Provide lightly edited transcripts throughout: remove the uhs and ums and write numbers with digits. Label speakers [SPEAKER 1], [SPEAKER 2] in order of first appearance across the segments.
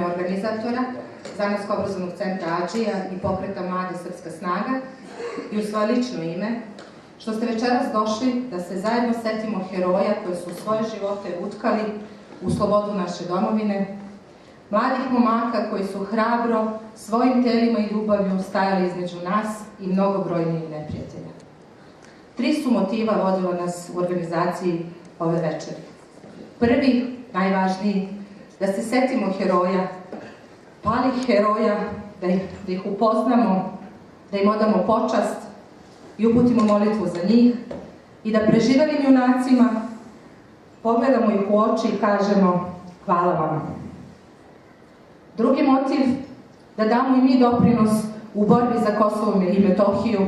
[SPEAKER 1] organizatora, Zanatsko-obrazovnog centra Adžija i pokreta Mlada srpska snaga i u svoje lično ime, što ste večeras došli da se zajedno setimo heroja koji su svoje živote utkali u slobodu naše domovine, mladih momaka koji su hrabro svojim telima i ljubavlju stajali između nas i mnogobrojnih neprijatelja. 3 su motiva vodila nas u organizaciji ove večeri. Prvi, najvažniji, da se setimo heroja, palih heroja, da ih upoznamo, da im odamo počast i uputimo molitvu za njih i da preživelim junacima pogledamo ih u oči i kažemo hvala vam. Drugi motiv, da damo i mi doprinos u borbi za Kosovo i Metohiju,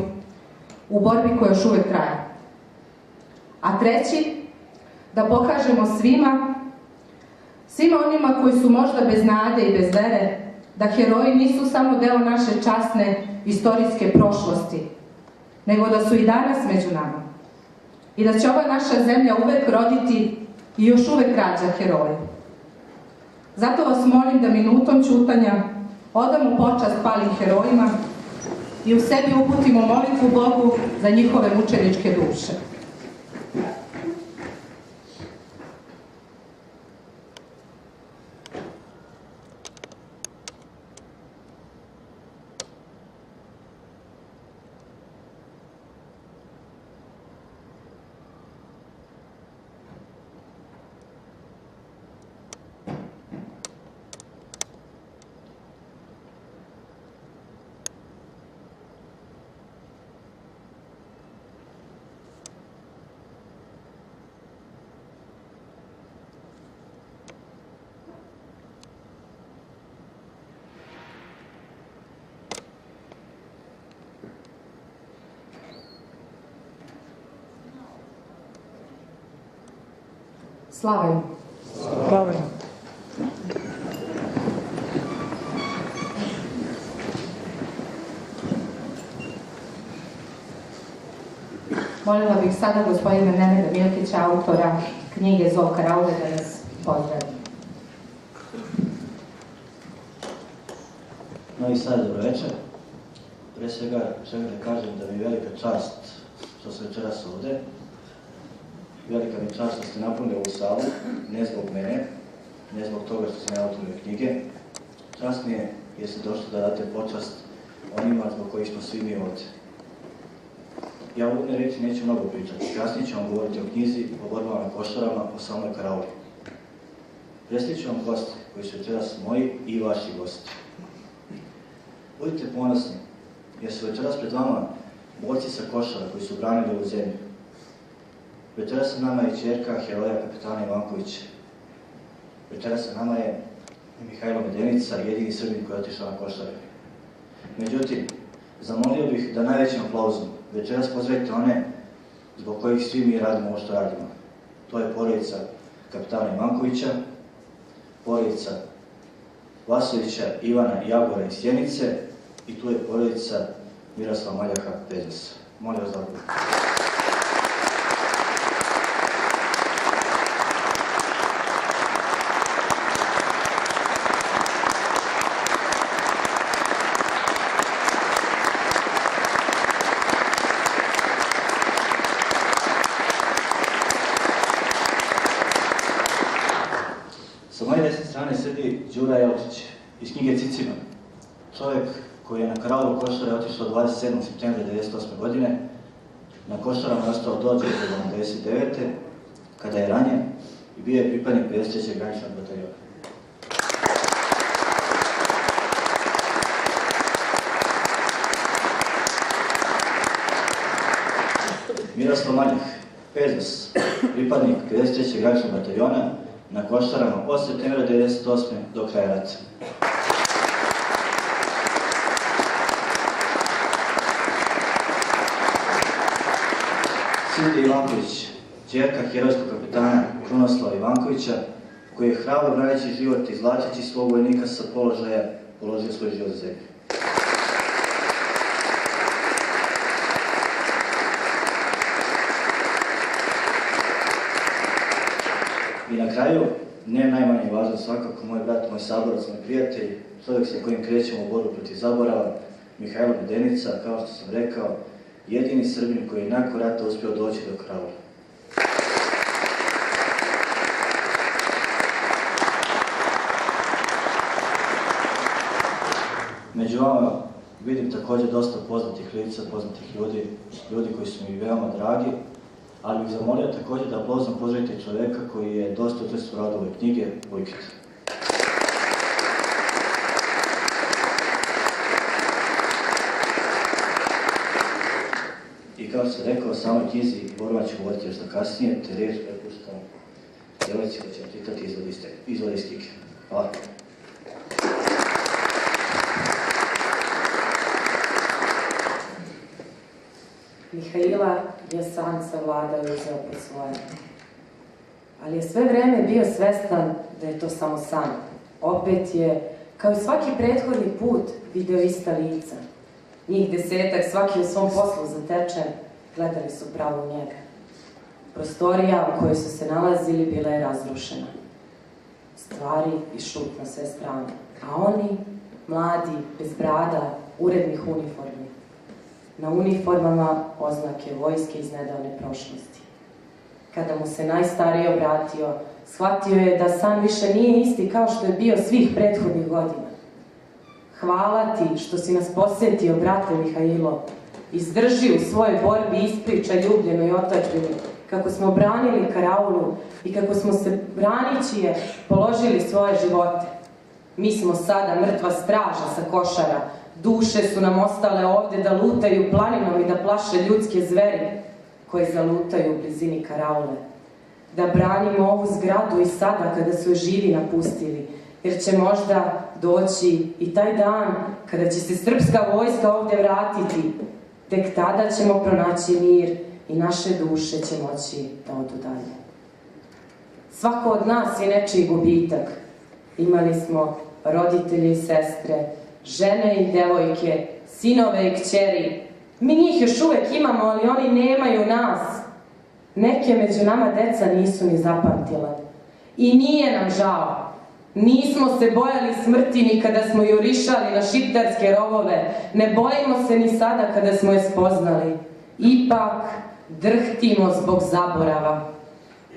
[SPEAKER 1] u borbi koja još uvek traje. A treći, da pokažemo svima onima koji su možda bez nade i bez vere, da heroji nisu samo deo naše časne istorijske prošlosti, nego da su i danas među nama. I da će ova naša zemlja uvek roditi i još uvek rađa heroje. Zato vas molim da minutom ćutanja odamo počast palim herojima i u sebi uputimo molitvu Bogu za njihove mučeničke duše. Slava im.
[SPEAKER 2] Slava im.
[SPEAKER 1] Molila bih sada gospodina Nenada Milkića, autora knjige Zov karaule, da nas pozdravi.
[SPEAKER 3] Novi Sad, dobro večer. Pre svega želim da kažem da mi je velika čast što sam večeras ovde. Velika mi čast što ste napunili ovu salu, ne zbog mene, ne zbog toga što sam ja autor ove knjige. Čast mi je jer ste došli da date počast onima zbog kojih smo svi mi ovde. Ja u uvodne reči neću mnogo pričati, kasnije ću vam govoriti o knjizi, o borbama na Košarama, o samoj karauli. Predstavit ću vam goste koji su večeras moji i vaši gosti. Budite ponosni jer su večeras pred vama borci sa Košara koji su branili ovu zemlju. Večeras sa nama je ćerka heroja kapetana Ivankovića. Večeras sa nama je Mihajlo Medenica, jedini Srbin koji je otišao na Košare. Međutim, zamolio bih da najvećim aplauzom večeras pozdravite one zbog kojih svi mi radimo ovo što radimo. To je porodica kapetana Ivankovića, porodica Vasovića, Ivana Jagora iz Sjenice i tu je porodica Miroslava Maljaha Pezos. Molim vas da odgovorite. Sa moje desne strane sedi Đura Jelčić iz knjige Cicima. Čovjek koji je na karaulu Košare otišao 27. septembra 1998. godine. Na Košarama je ostao do 1999. kada je ranjen i bio je pripadnik 53. graničnog bataljona. Miroslav Maljah, Pezos, pripadnik 53. graničnog bataljona, na Košarama od septembra 1998. do kraja rata. Silvija Ivanković, ćerka herojskog kapetana Krunoslava Ivankovića, koji je hrabro braneći život i izvlačeći svog vojnika sa položaja položio svoj život za zemlju. I na kraju, ne najmanje važan svakako moj brat, moj saborac, moj prijatelj, čovjek sa kojim krećemo u borbu protiv zaborava, Mihajlo Medenica, kao što sam rekao, jedini Srbin koji je nakon rata uspio doći do Karaula. Među vama vidim također dosta poznatih lica, poznatih ljudi koji su mi veoma dragi, ali bih zamolio također da aplauzom pozdravite čovjeka koji je dosta učestvovao u radu ove knjige, Vujket. I kao što sam rekao, o samoj knjizi Borba ću govoriti još za kasnije, te riječ prepuštam djevojci koja će vam čitati izvode iz knjige. Hvala.
[SPEAKER 2] Mihajla je san savladao i uzeo pod svoje. Ali je sve vreme bio svestan da je to samo san. Opet je, kao i svaki prethodni put, video ista lica. Njih 10, svaki u svom poslu zatečen, gledali su pravo u njega. Prostorija u kojoj su se nalazili bila je razrušena. Stvari i šut na sve strane. A oni, mladi, bez brada, urednih uniformi. Na uniformama oznake vojske iz nedavne prošlosti. Kada mu se najstariji obratio, shvatio je da san više nije isti kao što je bio svih prethodnih godina. Hvala ti što si nas posjetio, brate Mihajlo. Izdrži u svojoj borbi i ispriča ljubljenoj otadžbini kako smo branili Karaulu i kako smo se branići je položili svoje živote. Mi smo sada mrtva straža sa Košara. Duše su nam ostale ovdje da lutaju planinom i da plaše ljudske zveri koje zalutaju u blizini Karaule. Da branimo ovu zgradu i sada kada su je živi napustili, jer će možda doći i taj dan kada će se srpska vojska ovdje vratiti. Tek tada ćemo pronaći mir i naše duše će moći da odu dalje. Svako od nas je nečiji gubitak. Imali smo roditelje i sestre, žene i devojke, sinove i kćeri. Mi njih još uvek imamo, ali oni nemaju nas. Neke među nama deca nisu ni zapamtile. I nije nam žao. Nismo se bojali smrti ni kada smo jurišali na šiptarske rovove. Ne bojimo se ni sada kada smo je spoznali. Ipak drhtimo zbog zaborava.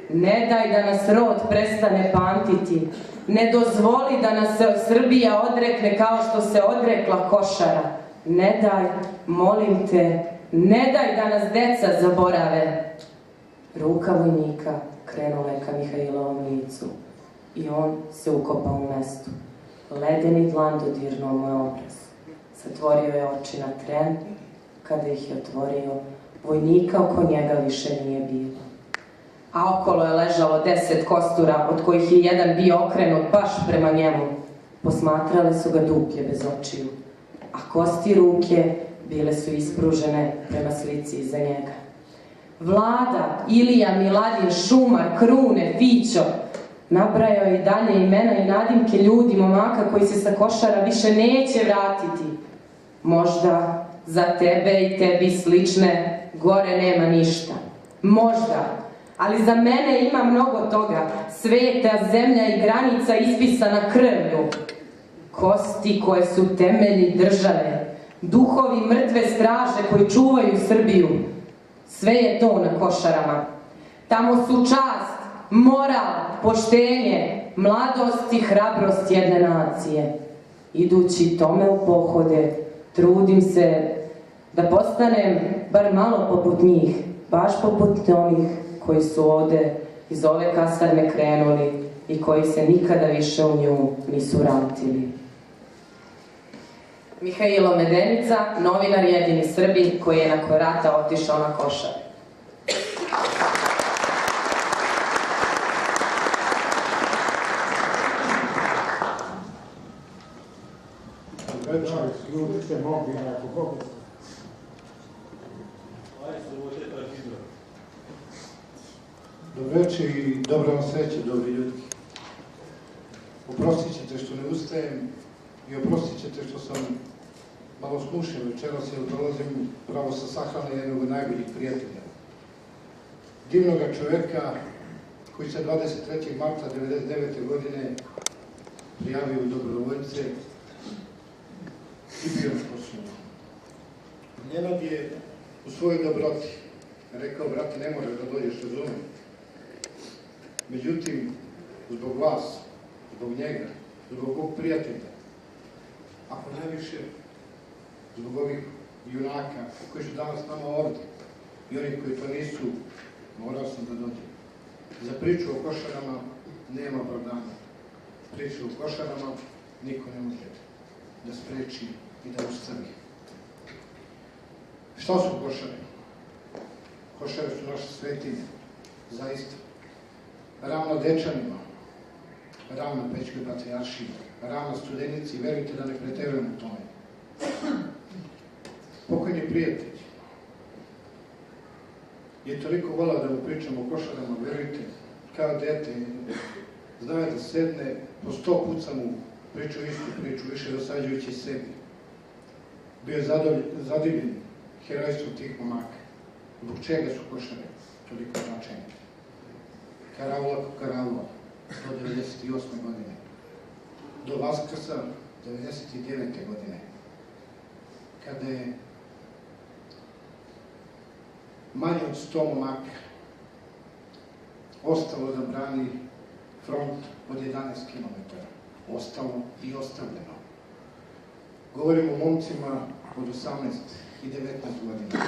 [SPEAKER 2] Ne daj da nas rod prestane pamtiti. Ne dozvoli da nas se Srbija odrekne kao što se odrekla Košara. Ne daj, molim te, ne daj da nas deca zaborave. Ruka vojnika krenula je ka Mihajlovom licu i on se ukopao u mestu. Ledeni dlan dodirnuo mu je obraz. Zatvorio je oči na tren. Kada ih je otvorio, vojnika oko njega više nije bilo. A okolo je ležalo 10 kostura, od kojih je jedan bio okrenut baš prema njemu. Posmatrale su ga duplje bez očiju, a kosti ruke bile su ispružene prema slici iza njega. Vlada, Ilija, Miladin, Šumar, Krune, Fićo. Nabrajao je i dalje imena i nadimke ljudi, momaka koji se sa Košara više neće vratiti. Možda za tebe i tebi slične gore nema ništa. Možda. Ali za mene ima mnogo toga. Sveta zemlja i granica ispisana krvlju. Kosti koje su temelji države. Duhovi mrtve straže koji čuvaju Srbiju. Sve je to na Košarama. Tamo su čast, moral, poštenje, mladost i hrabrost jedne nacije. Idući tome u pohode, trudim se da postanem bar malo poput njih, baš poput onih koji su ovde iz ove kasarne krenuli i koji se nikada više u nju nisu vratili. Mihajlo Medenica, novinar jedini Srbin koji je nakon rata otišao na Košar.
[SPEAKER 4] Večer, ljudi ste mogli jako Bogu. Dobreče i dobra vam sreće, dobri ljudi. Oprostit ćete što ne ustajem i oprostit ćete što sam malo smušen večeras, jer dolazim pravo sa sahrane jednog od najboljih prijatelja. Divnoga čoveka, koji se 23. marta 1999. godine prijavio u dobrovoljce i bio na Kosovu. Nenad je u svojoj dobroti rekao, brate, ne možeš da dođeš, razumem. Međutim, zbog vas, zbog njega, zbog ovog prijatelja, ako najviše zbog ovih junaka koji su danas nama ovdje i oni koji to nisu, morao sam da dođem. Za priču o Košarama nema opravdanja. Priču o Košarama niko ne može da spreči i da ustavi. Šta su Košare? Košare su naše svetinje, zaista. Ravno Dečanima, ravno Pećkoj patrijaršiji, ravno Studenici, verujte da ne preterujem u tome. Pokojni prijatelj je toliko volao da mu pričamo o Košarama, verujte, kao dete, znao je da sedne, po 100 puta mu pričao istu priču, više dosađujući sebi. Bio je zadivljen herojstvom tih momaka. Zbog čega su Košare toliko značajne? Karaula ko Karaula, do 98. godine. Do Vaskrsa 99. godine. Kada je manje od 100 momaka ostalo da brani front od 11 km. Ostalo i ostavljeno. Govorimo o momcima od 18 i 19 godina.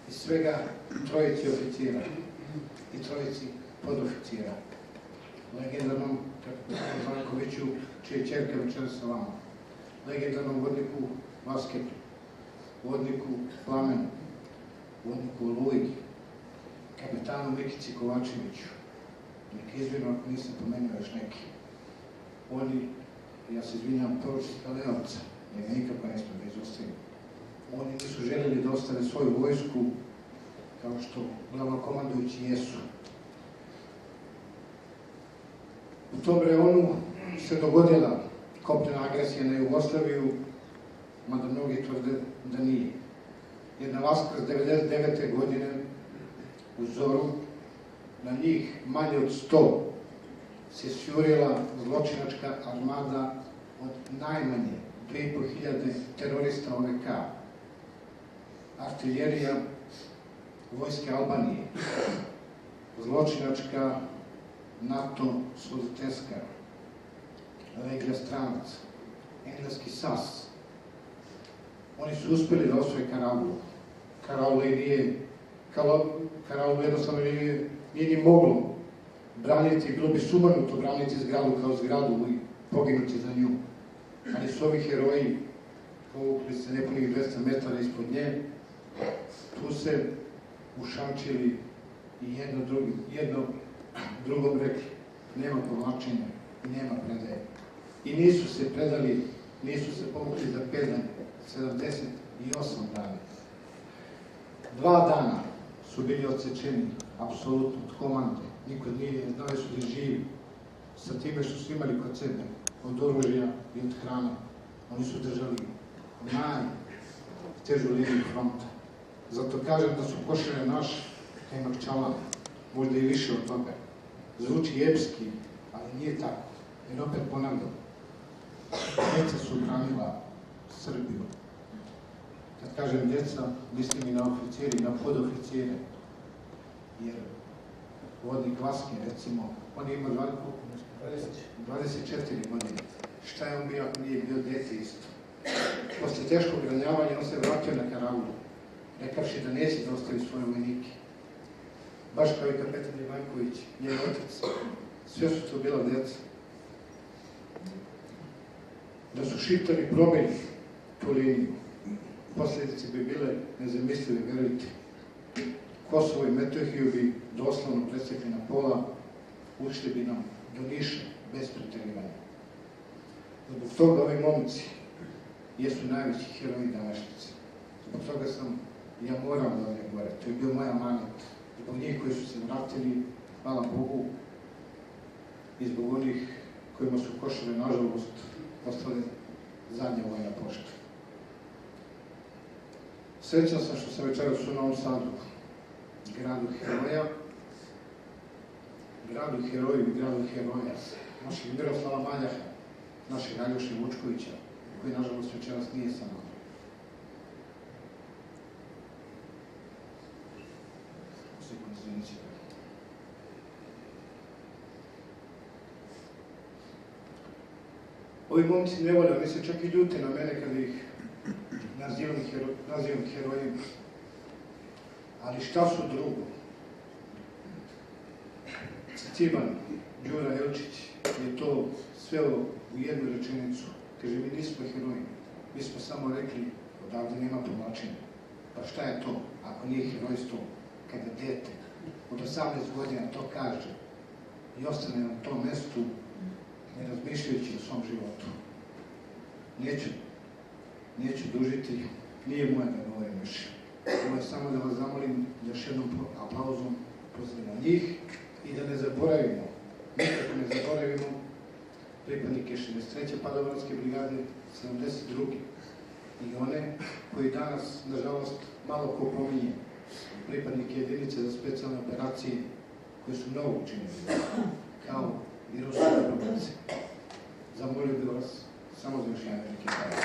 [SPEAKER 4] I svega trojici oficira i trojici podoficira. Legendarnom Zankoviću, čije čerke večera sa vama. Legendarnom vodniku Vasketu, vodniku Plamenu, vodniku Oluji, kapetanu Mikici Kovačeviću. Nek izvino ako nisam pomenuo još neki. Oni, ja se izvinjam, poručnika Leovca, njega nikako ne smo da izostavimo. Oni nisu željeli da ostane svoju vojsku, kao što glavnokomandujući jesu. U tom reonu se dogodila kopnena agresija na Jugoslaviju, mada mnogi tvrde da nije. Jer na Vaskrs 1999. godine u zoru na njih manje od 100 se sjurila zločinačka armada od najmanje 2500 terorista OVK, artiljerija vojske Albanije, zločinačka NATO Suziteska, Legija Stranac, engleski SAS. Oni su uspjeli da osvoje Karaulu. Karaulu jednostavno nije ni moglo braniti, bilo bi sumanuto braniti zgradu kao zgradu i poginuti za nju. Ali su ovi heroji povukli se nepunih 200 metara ispod nje, tu se ušančili i jedno drugom rekli, nema povlačenja i nema predaje. I nisu se predali, nisu se povukli za pedalj 78 dana. 2 dana su bili odsečeni, apsolutno, od komande. Niko nije znao su da živi. Sa time što su imali kod sebe, od oružja i od hrane. Oni su držali najtežu liniju fronta. Zato kažem da su Košare naš Kajmak Čalan, možda i više od toga. Zvuči epski, ali nije tako. Jer opet ponavljam, djeca su branila Srbiju. Kad kažem djeca, mislim i na oficiri, na podoficire. Jer vodnik Vaske, recimo, on ima 24 godine. Šta je on bio ako nije bio dete isto? Posle teškog ranjavanja on se vratio na Karaulu, rekavši da neće da ostavi svoje vojnike. Baš kao i kapetan Ivanković, njen otac. Sve su to bila djeca. Da su Šiptari probili tu liniju, posljedice bi bile nezamislive, verujte. Kosovo i Metohiju bi doslovno presekli na pola, ušli bi nam do Niša bez preterivanja. Zbog toga ovi momci jesu najveći heroji današnjice. Zbog toga ja moram da ovdje govorim, to je bio moja manet. Zbog njih koji su se vratili, hvala Bogu, i zbog onih kojima su Košare, nažalost, postale zadnja vojna pošta. Srećan sam što sam večeras u Novom Sadu, gradu heroja, gradu heroju i gradu heroja, našeg Miroslava Maljaha, našeg Aljoše Vučkovića, koji nažalost večeras nije sa nama. Ovi momci ne vole, oni se čak i ljute na mene kada ih nazivam herojima. Ali šta su drugo? Ciban Đura Elčić je to sveo u jednu rečenicu. Kaže, mi nismo heroji, mi smo samo rekli, odavde nema povlačenja. Pa šta je to, ako nije herojstvo, kada dete od 18 godina to kaže i ostane na tom mestu, ne razmišljajući o svom životu. Neću dužiti, nije moje da govorim više. Ovo je samo da vas zamolim još jednom aplauzom pozdravimo njih i da ne zaboravimo, nikako ne zaboravimo pripadnike 63. padobranske brigade, 72. i one koji danas, nažalost, malo ko pominje, pripadnike jedinice za specijalne operacije koje su mnogo učinili, kao i ruske dobrovolce. Zamolio bih vas samo za još jedan veliki hvala.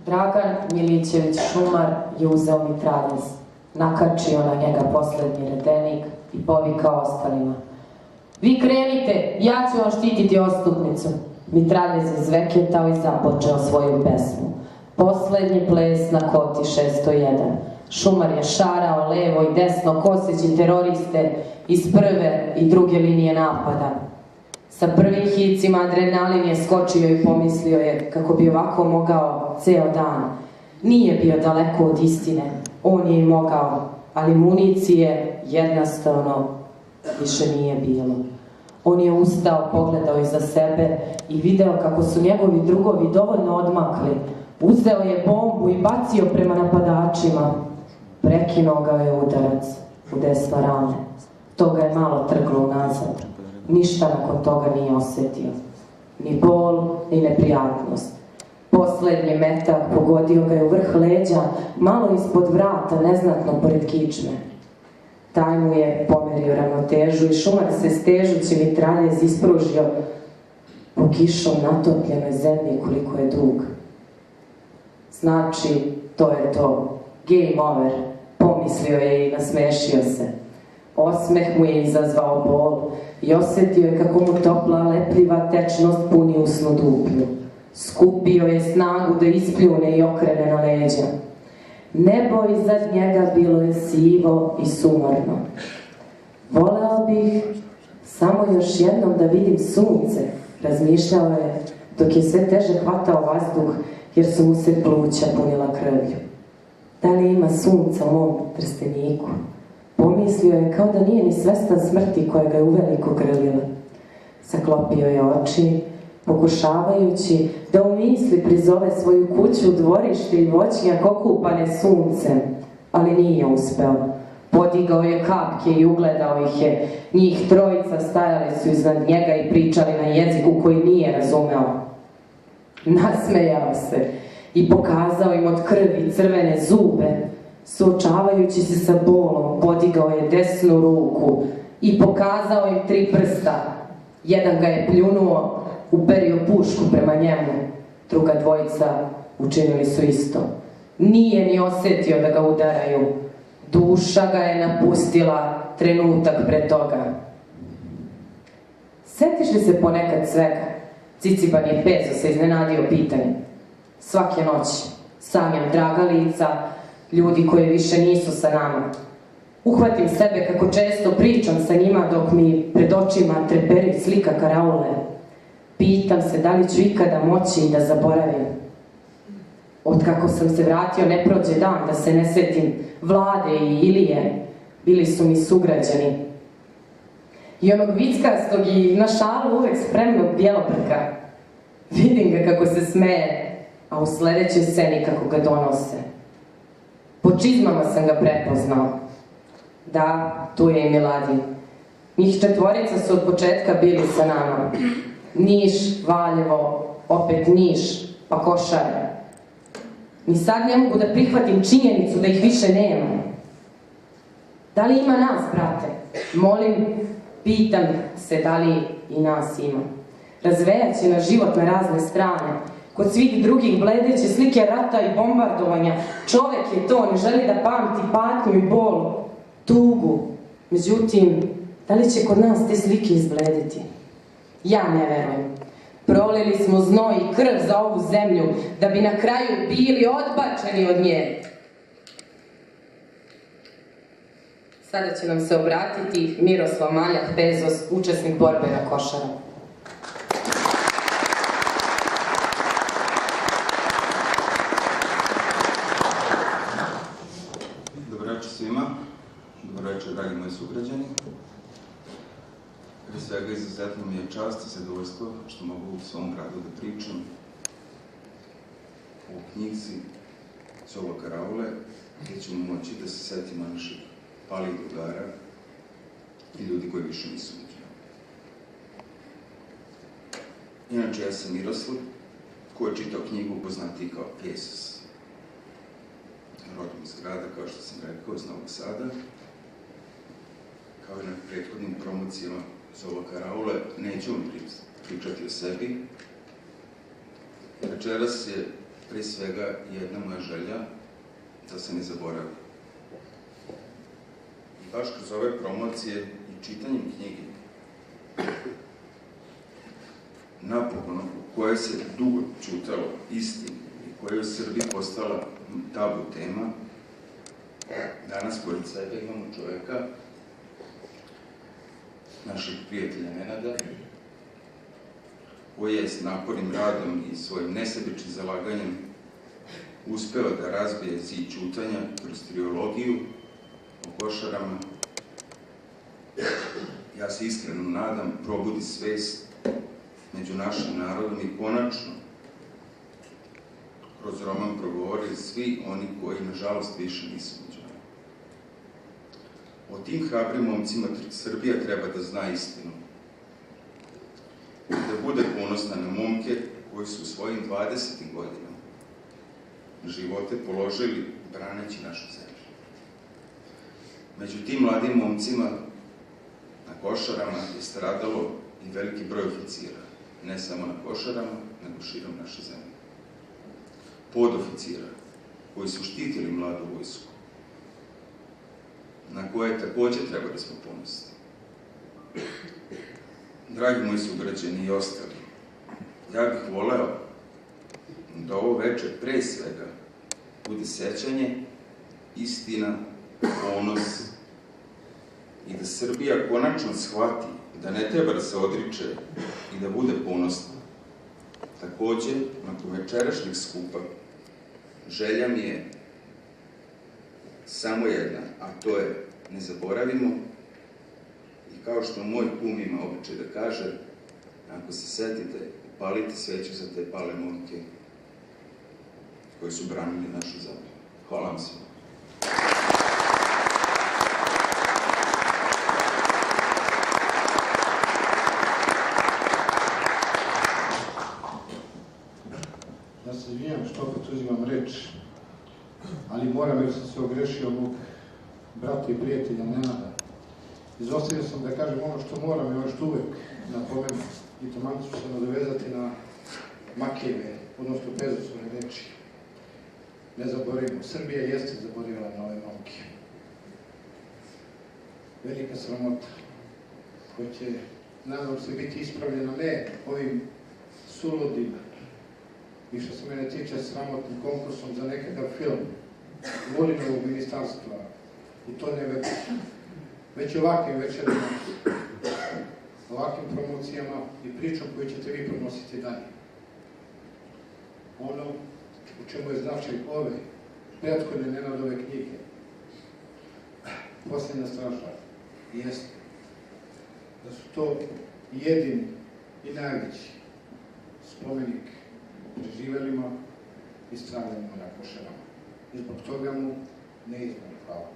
[SPEAKER 2] Dragan Milićević Šumar je uzeo mitraljez, nakačio na njega poslednji redenik i povikao ostalima. Vi krenite, ja ću vam štititi odstupnicu. Mitraljez je zveketao i započeo svoju pesmu. Poslednji ples na koti 601. Šumar je šarao levo i desno koseći teroriste iz prve i druge linije napada. Sa prvim hicima adrenalin je skočio i pomislio je kako bi ovako mogao ceo dan. Nije bio daleko od istine, on je i mogao, ali municije jednostavno više nije bilo. On je ustao, pogledao iza sebe i video kako su njegovi drugovi dovoljno odmakli. Uzeo je bombu i bacio prema napadačima. Prekinuo ga je udarac u desno rame. To ga je malo trglo nazad. Ništa nakon toga nije osjetio. Ni bol, ni neprijatnost. Poslednji metak pogodio ga je u vrh leđa, malo ispod vrata, neznatno pored kičme. Taj mu je pomerio ravnotežu i Šumar se stežući mitraljez ispružio po kišom natopljenoj zemlji koliko je dug. Znači, to je to. Game over. Pomislio je i nasmešio se. Osmeh mu je izazvao bol i osjetio je kako mu topla, lepljiva tečnost puni usnu duplju. Skupio je snagu da ispljune i okrene na leđa. Nebo iznad njega bilo je sivo i sumorno. Voleo bih samo još jednom da vidim sunce, razmišljao je, dok je sve teže hvatao vazduh, jer su mu se pluća punila krvlju. Da li ima sunca u mom Trsteniku? Pomislio je kao da nije ni svestan smrti koja ga je uveliko grlila. Zaklopio je oči, pokušavajući da u misli prizove svoju kuću, dvorište i voćnjak okupane suncem, ali nije uspeo. Podigao je kapke i ugledao ih je. Njih trojica stajali su iznad njega i pričali na jeziku koji nije razumeo. Nasmejao se i pokazao im od krvi crvene zube. Suočavajući se sa bolom, podigao je desnu ruku i pokazao im 3 prsta. Jedan ga je pljunuo, uperio pušku prema njemu. Druga dvojica učinili su isto. Nije ni osjetio da ga udaraju. Duša ga je napustila trenutak pre toga. Setiš li se ponekad svega? Ciciban je bezo se iznenadio pitanjem. Svake noći sanjam draga lica, ljudi koji više nisu sa nama. Uhvatim sebe kako često pričam sa njima dok mi pred očima treperi slika karaule. Pitam se da li ću ikada moći i da zaboravim. Otkako sam se vratio ne prođe dan da se ne setim Vlade i Ilije. Bili su mi sugrađani. I onog vickastog i na šalu uvek spremnog Bjelobrka. Vidim ga kako se smeje, a u sledećoj sceni kako ga donose. Po čizmama sam ga prepoznao. Da, tu je i Miladin. Njih 4 su od početka bili sa nama. Niš, Valjevo, opet Niš, pa Košare. Ni sad ne mogu da prihvatim činjenicu da ih više nema. Da li ima nas, brate? Molim, pitam se da li i nas ima. Razvejat će na život na razne strane. Kod svih drugih bledeće slike rata i bombardovanja. Čovek je to, ne želi da pamti patnju i bol, tugu. Međutim, da li će kod nas te slike izblediti? Ja ne verujem. Prolili smo znoj i krv za ovu zemlju, da bi na kraju bili odbačeni od nje. Sada će nam se obratiti Miroslav Maljak Bezos, učesnik borbe na Košaru.
[SPEAKER 5] Dobro večer svima. Dobro večer, dragi moji sugrađani. Prije svega, izuzetno mi je čast i zadovoljstvo što mogu u svom gradu da pričam o knjizi Solo Karaule, gdje ćemo moći da se setimo naših palih drugara i ljudi koji više nisu među nama. Inače, ja sam Miroslav, ko je čitao knjigu poznatiji kao Pjesus. Rodim iz grada, kao što sam rekao, iz Novog Sada. Kao i na prethodnim promocijama Solo Karaule, neću vam pričati o sebi. Večeras je pre svega jedna moja želja da se ne zaboravi. I baš kroz ove promocije i čitanjem knjige, napokon u kojoj se dugo čutalo istini i koja je u Srbiji postala tabu tema, danas pored sebe imamo čoveka, našeg prijatelja Nenada, koji je s napornim radom i svojim nesebičnim zalaganjem uspeo da razbije zid ćutanja kroz triologiju o Košarama. Ja se iskreno nadam probudi svest među našim narodom i konačno kroz roman progovori svi oni koji, nažalost, više nisu među nama. O tim hrabrim momcima Srbija treba da zna istinu. Da bude ponosna na momke koji su u svojim 20. godinama živote položili braneći našu zemlju. Među tim mladim momcima na Košarama je stradalo i veliki broj oficira, ne samo na Košarama, nego širom naše zemlje. Podoficira koji su štitili mladu vojsku, na koje takođe treba da smo ponosni. Dragi moji sugrađani i ostali, ja bih voleo da ovo večer pre svega bude sećanje, istina, ponos i da Srbija konačno shvati da ne treba da se odriče i da bude ponosna. Takođe, nakon večerašnjeg skupa, želja mi je samo jedna, a to je ne zaboravimo i kao što moj kum ima običaj da kaže, ako se setite, upalite sveću za te pale momke koji su branili našu zemlju. Hvala vam svima.
[SPEAKER 4] Ja se izvinjam što opet uzimam reč, ali moram jer sam se ogrešio mog brata i prijatelja Nenada. Izostavio sam da kažem ono što moram i ono što uvek napomenem i taman ću se nadovezati na Makijeve, odnosno Bezosove reči. Ne zaboravimo, Srbija jeste zaboravila na ove momke. Velika sramota koja će, nadam se, biti ispravljena ne ovim suludim i što se mene tiče sramotnim konkursom za nekakav film Volinovog ministarstva i to ne već ovakvim večerima, ovakvim promocijama i pričom koju ćete vi pronositi dalje. Ono u čemu je značaj ove prethodne Nenadove knjige, Posljednja straža, jeste da su to jedini i najveći spomenik preživelima i stradalima na Košarama. I zbog toga mu neizmjerno hvala.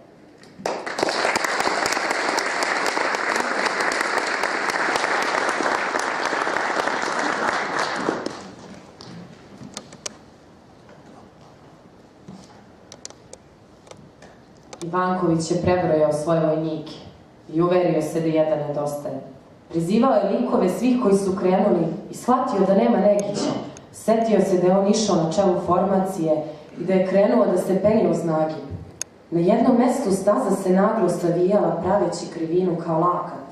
[SPEAKER 2] Ivanković je prebrojao svoje vojnike i uverio se da jedan nedostaje. Prizivao je likove svih koji su krenuli i shvatio da nema Negića. Setio se da je on išao na čelu formacije i da je krenuo da se penje uz nagib. Na jednom mestu staza se naglo savijala praveći krivinu kao lakat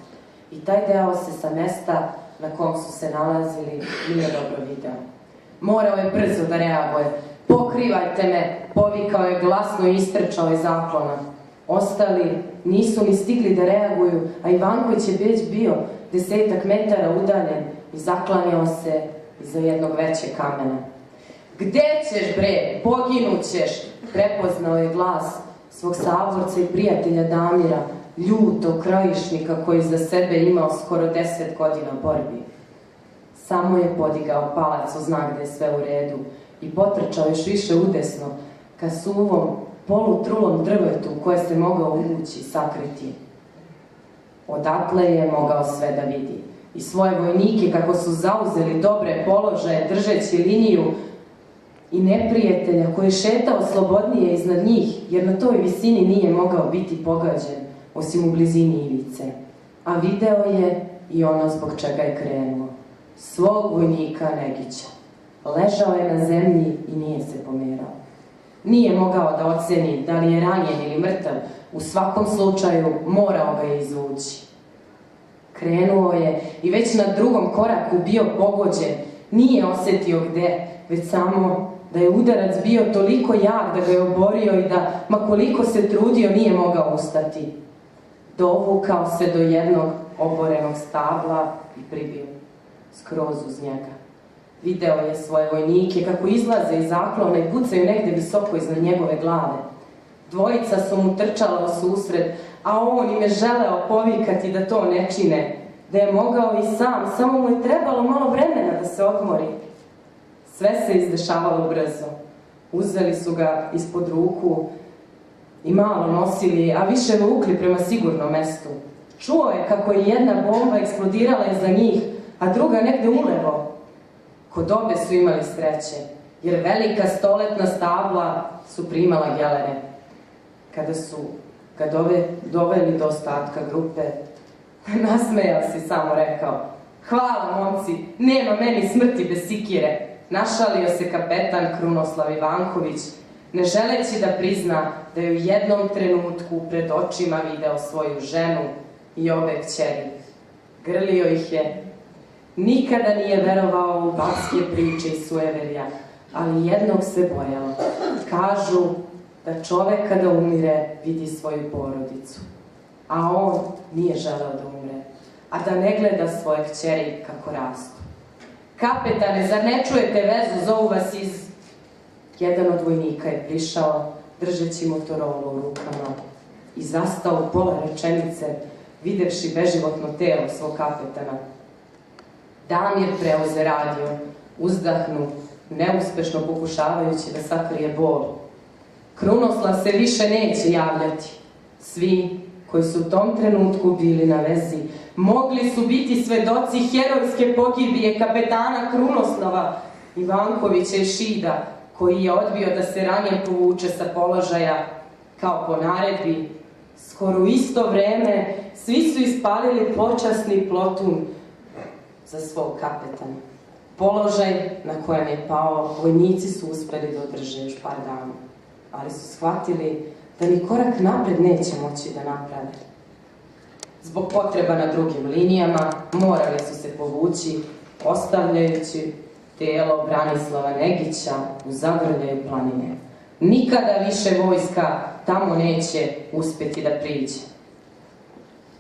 [SPEAKER 2] i taj deo se sa mesta na kom su se nalazili nije dobro video. Morao je brzo da reaguje. Pokrivajte me, povikao je glasno i istrčao iz zaklona. Ostali nisu ni stigli da reaguju, a Ivanković je već bio 10 metara udaljen i zaklanjao se iza jednog većeg kamena. Gde ćeš bre, poginućeš, prepoznao je glas svog saborca i prijatelja Damira, ljutog krajišnika koji za sebe imao skoro 10 godina borbi. Samo je podigao palac u znak da je sve u redu i potrčao još više udesno ka suvom, polutrulom drvetu u koje se mogao uvući i sakriti. Odatle je mogao sve da vidi. I svoje vojnike kako su zauzeli dobre položaje držeći liniju i neprijatelja koji je šetao slobodnije iznad njih, jer na toj visini nije mogao biti pogađen, osim u blizini ivice. A video je i ono zbog čega je krenuo. Svog vojnika Negića. Ležao je na zemlji i nije se pomerao. Nije mogao da oceni da li je ranjen ili mrtav, u svakom slučaju morao ga je izvući. Krenuo je i već na drugom koraku bio pogođen, nije osetio gde, već samo da je udarac bio toliko jak da ga je oborio i da, ma koliko se trudio, nije mogao ustati. Dovukao se do jednog oborenog stabla i pribio skroz uz njega. Video je svoje vojnike kako izlaze iz zaklona i pucaju negde visoko iznad njegove glave. Dvojica su mu trčala u susret, a on im je želeo povikati da to ne čine, da je mogao i sam, samo mu je trebalo malo vremena da se odmori. Sve se izdešavalo brzo. Uzeli su ga ispod ruku i malo nosili, a više vukli prema sigurnom mestu. Čuo je kako je jedna bomba eksplodirala iza njih, a druga negde ulevo. Kod obe su imali sreće, jer velika stoletna stabla su primala gelere. Kada su ga doveli do ostatka grupe, nasmejao se i samo rekao: "Hvala, momci, nema meni smrti bez sikire." Našalio se kapetan Krunoslav Ivanković, ne želeći da prizna da je u jednom trenutku pred očima video svoju ženu i obe kćeri. Grlio ih je. Nikada nije verovao u babske priče i sueverja, ali jednog se bojao. Kažu da čovek kada umire vidi svoju porodicu, a on nije želeo da umre, a da ne gleda svoje kćeri kako rastu. "Kapetane, zar ne čujete vezu, zovu vas iz..." Jedan od vojnika je prišao, držeći Motorolu u rukama i zastao u pola rečenice, videvši beživotno telo svog kapetana. Damir preuze radio, uzdahnu, neuspešno pokušavajući da sakrije bol. Krunoslav se više neće javljati. Svi koji su u tom trenutku bili na vezi mogli su biti svedoci herojske pogibije kapetana Krunoslava Ivankovića i Šida, koji je odbio da se ranjen povuče sa položaja kao po naredbi. Skoro u isto vreme svi su ispalili počasni plotun za svog kapetana. Položaj na kojem je pao vojnici su uspeli da održe još par dana, ali su shvatili da ni korak napred neće moći da naprave. Zbog potreba na drugim linijama morali su se povući, ostavljajući telo Branislava Negića u zagrljaju planine. Nikada više vojska tamo neće uspeti da priđe.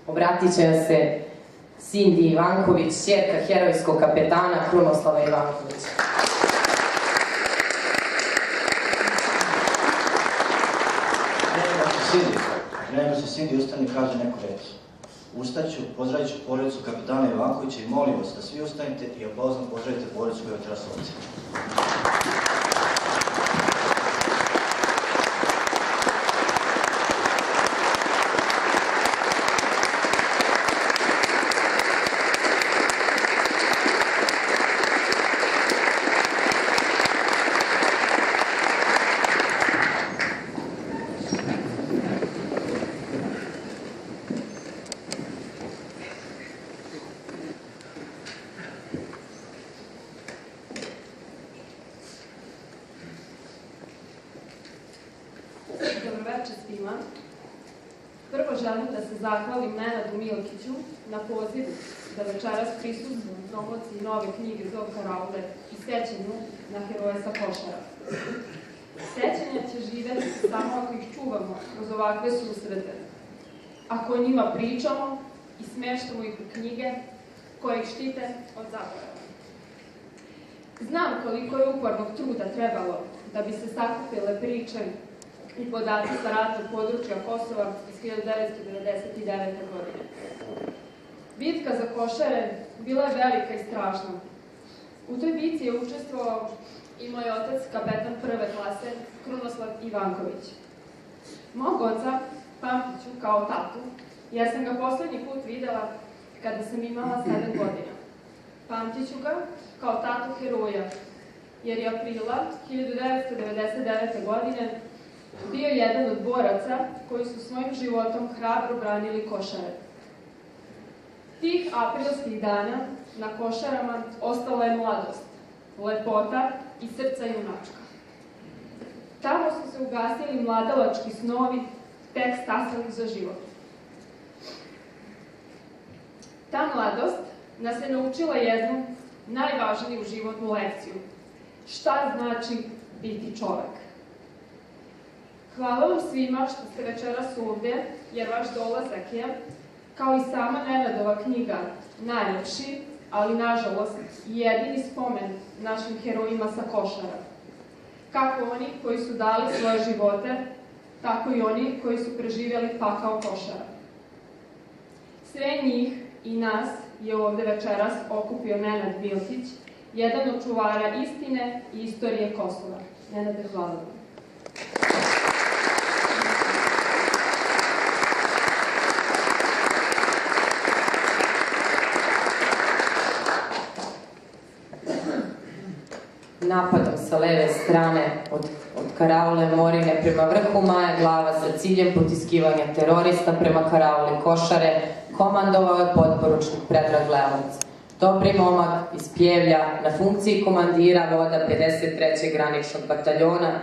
[SPEAKER 2] Obratit će se Sindi Ivanković, ćerka herojskog kapetana Krunoslava Ivankovića.
[SPEAKER 3] Vreme se Sindi ustane i kaže neku reč. Ustaću, pozdravit ću porodicu kapetana Ivankovića i molim vas da svi ustanete i aplauzom pozdravite porodicu koja je večeras ovdje.
[SPEAKER 6] zahvalim Nenadu Milkiću na pozivu da večeras prisustvujem promociji nove knjige Zov karaule i sećanju na heroje sa Košara. Sećanja će živeti samo ako ih čuvamo kroz ovakve susrete, ako o njima pričamo i smeštamo ih u knjige koje ih štite od zaborava. Znam koliko je upornog truda trebalo da bi se sakupile priče i podaci sa ratnog područja Kosova iz 1999. godine. Bitka za Košare bila je velika i strašna. U toj bitci je učestvovao i moj otac, kapetan prve klase, Krunoslav Ivanković. Mog oca pamtit ću kao tatu, jer sam ga poslednji put videla kada sam imala 7 godina. Pamtit ću ga kao tatu heroja, jer je aprila 1999. godine bio jedan od boraca koji su svojim životom hrabro branili Košare. Tih aprilskih dana na Košarama ostala je mladost, lepota i srca junačka. Tamo su se ugasili mladalački snovi, tek stasali za život. Ta mladost nas je naučila jednu najvažniju životnu lekciju. Šta znači biti čovek? Hvala vam svima što ste večeras ovdje, jer vaš dolazak je, kao i sama Nenadova knjiga, najlepši, ali nažalost i jedini spomen našim herojima sa Košara. Kako oni koji su dali svoje živote, tako i oni koji su preživjeli pakao Košara. Sve njih i nas je ovdje večeras okupio Nenad Milkić, jedan od čuvara istine i istorije Kosova. Nenade, hvala vam.
[SPEAKER 2] Napadom sa leve strane od karaule Morine prema vrhu Maja Glava sa ciljem potiskivanja terorista prema karauli Košare komandovao je potporučnik Predrag Leovac. Dobri momak iz Pljevlja, na funkciji komandira voda 53. graničnog bataljona,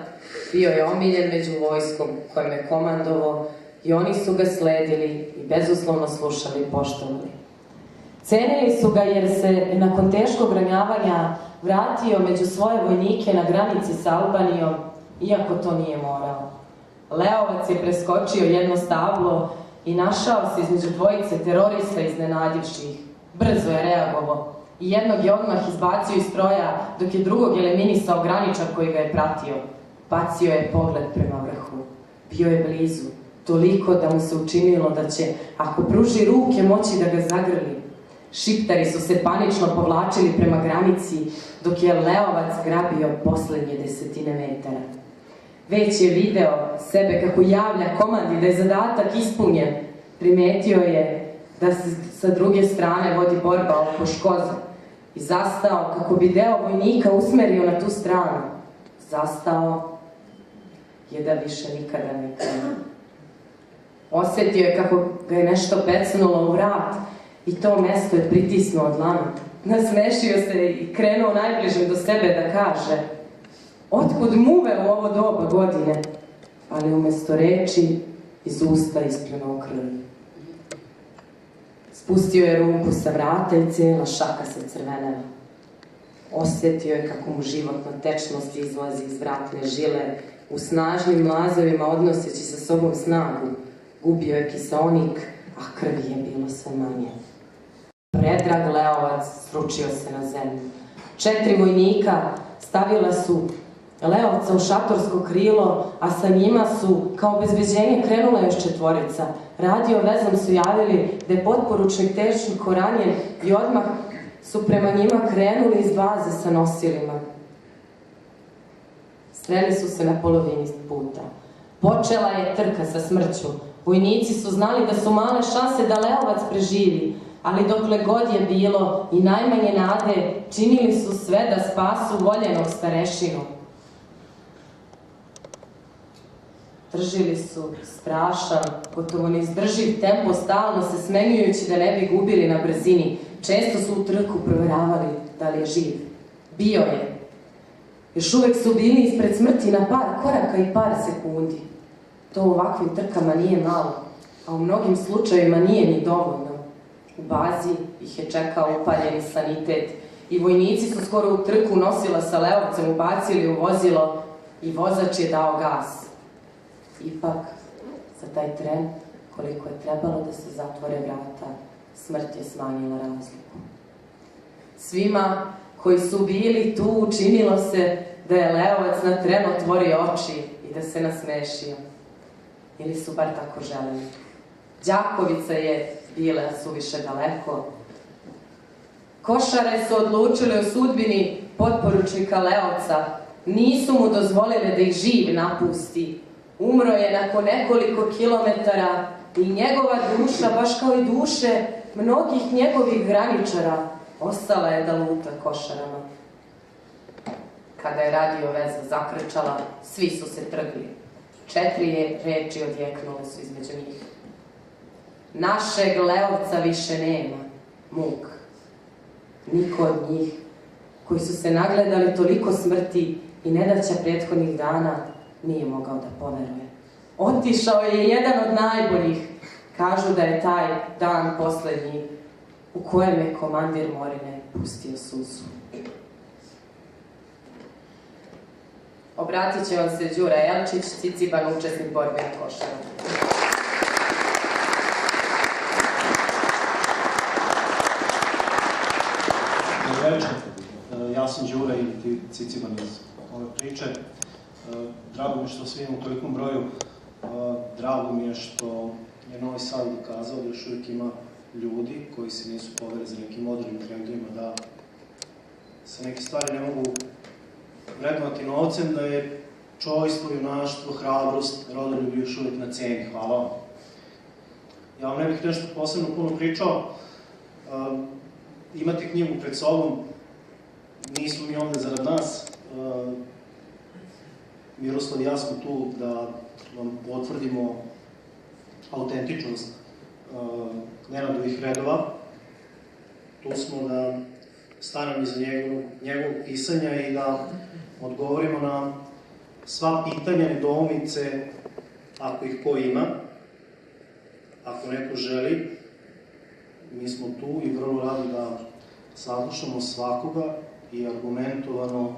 [SPEAKER 2] bio je omiljen među vojskom kojim je komandovao i oni su ga sledili i bezuslovno slušali i poštovali. Cenili su ga jer se nakon teškog ranjavanja vratio među svoje vojnike na granici sa Albanijom, iako to nije morao. Leovac je preskočio jedno stablo i našao se između dvojice terorista iznenadivši ih. Brzo je reagovao i jednog je odmah izbacio iz stroja, dok je drugog eliminisao graničar koji ga je pratio. Bacio je pogled prema vrhu. Bio je blizu, toliko da mu se učinilo da će, ako pruži ruke, moći da ga zagrli. Šiptari su se panično povlačili prema granici, dok je Leovac grabio poslednje 10 metara. Već je video sebe kako javlja komandi da je zadatak ispunjen. Primetio je da se sa druge strane vodi borba oko Škoza i zastao kako bi deo vojnika usmerio na tu stranu. Zastao je da više nikada ne krene. Osjetio je kako ga je nešto pecnulo u vrat i to mesto je pritisnuo dlanom. Nasmešio se i krenuo najbližem do sebe da kaže: otkud muve u ovo doba godine? Ali umesto reči iz usta ispljunuo krv. Spustio je ruku sa vrata i cijela šaka se crvenela. Osjetio je kako mu životna tečnost izlazi iz vratne žile, u snažnim mlazovima odnoseći sa sobom snagu. Gubio je kiseonik, a krvi je bilo sve manje. Predrag Leovac sručio se na zemlju. 4 vojnika stavila su Leovca u šatorsko krilo, a sa njima su, kao obezbeđenje, krenula još 4. Radio vezom su javili da je potporučnik teško ranjen i odmah su prema njima krenuli iz baze sa nosilima. Sreli su se na polovini puta. Počela je trka sa smrću. Vojnici su znali da su male šanse da Leovac preživi, ali dokle god je bilo i najmanje nade, činili su sve da spasu voljenog starešinu. Držili su strašan, gotovo neizdrživ tempo, stalno se smenjujući da ne bi gubili na brzini. Često su u trku provjeravali da li je živ. Bio je. Još uvek su bili ispred smrti na par koraka i par sekundi. To u ovakvim trkama nije malo. a u mnogim slučajevima nije ni dovoljno. U bazi ih je čekao upaljeni sanitet i vojnici su skoro u trku nosila sa Leovcem ubacili u vozilo i vozač je dao gas. Ipak, za taj tren, koliko je trebalo da se zatvore vrata, smrt je smanjila razliku. Svima koji su bili tu učinilo se da je Leovac na tren otvorio oči i da se nasmešio. Ili su bar tako želeli. Đakovica je bila suviše daleko. Košare su odlučili o sudbini potporučnika Leovca. Nisu mu dozvolili da ih živ napusti. Umro je nakon nekoliko kilometara i njegova duša, baš kao i duše mnogih njegovih graničara, ostala je da luta Košarama. Kada je radio veza zakrčala, svi su se trgli. 4 reči odjeknule su između njih. Našeg Leovca više nema, muk. Niko od njih, koji su se nagledali toliko smrti i nedaća prethodnih dana, nije mogao da poveruje. Otišao je jedan od najboljih. Kažu da je taj dan poslednji u kojem je komandir Morine pustio suzu. Obratit će vam se Đura Jelčić, Ciciban, učesnik borbe na Košaru.
[SPEAKER 7] Dobro večer, ja sam Đura i ti Ciciban iz ove priče. Drago mi je što svi imamo u tolikom broju. Drago mi je što je Novi Sad dokazao da još uvijek ima ljudi koji se nisu poverili za nekim modernim trendovima, da se neke stvari ne mogu vrednovati novcem, da je čojstvo, junaštvo, hrabrost, rodoljub još uvijek na ceni. Hvala vam. Ja vam ne bih nešto posebno puno pričao. Imate knjigu pred sobom, nismo mi ovde zarad nas. Miroslav i ja smo tu da vam potvrdimo autentičnost Nenadovih redova. Tu smo da stanemo iza njegovog pisanja i da odgovorimo na sva pitanja, nedoumice, ako ih ko ima, ako neko želi. Mi smo tu i vrlo radi da saslušamo svakoga i argumentovano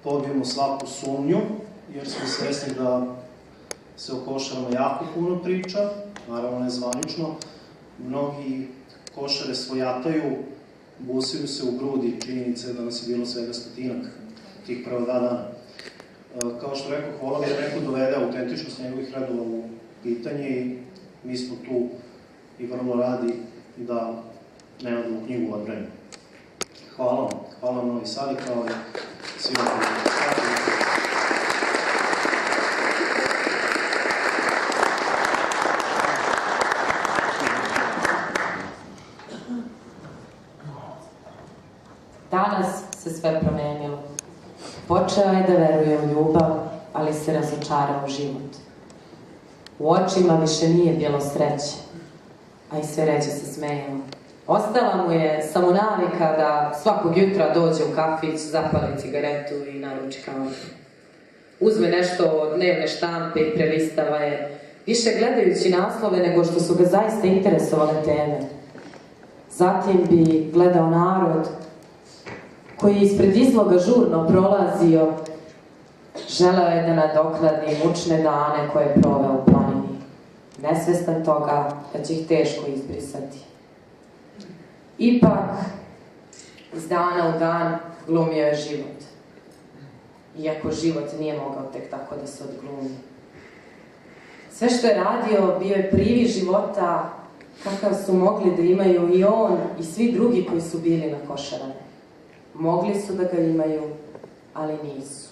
[SPEAKER 7] pobijemo svaku sumnju, jer smo svesni da se o Košarama jako puno priča, naravno nezvanično. Mnogi Košare svojataju, busaju se u grudi, činjenice da nas je bilo svega 100-ak tih prva 2 dana. Kao što rekao, hvala da neko dovede autentičnost njegovih redova u pitanje i mi smo tu i vrlo radi da Nenadovu knjigu odbranimo. Hvala vam. Hvala vam Novi Sad i kao i svima koji
[SPEAKER 2] Danas se sve promenilo. Počeo je da veruje u ljubav, ali se razočarao u život. U očima više nije bilo sreće, a i sve ređe se smejao. Ostala mu je samo navika da svakog jutra dođe u kafić, zapali cigaretu i naruči kafu. Uzme nešto od dnevne štampe i prelistava je, više gledajući naslove nego što su ga zaista interesovale teme. Zatim bi gledao narod koji je ispred izloga žurno prolazio, želeo je da nadoknadi mučne dane koje je proveo u planini, nesvestan toga da će ih teško izbrisati. Ipak, iz dana u dan glumio je život. Iako život nije mogao tek tako da se odglumi. Sve što je radio bio je privid života kakav su mogli da imaju i on i svi drugi koji su bili na Košarama. Mogli su da ga imaju, ali nisu.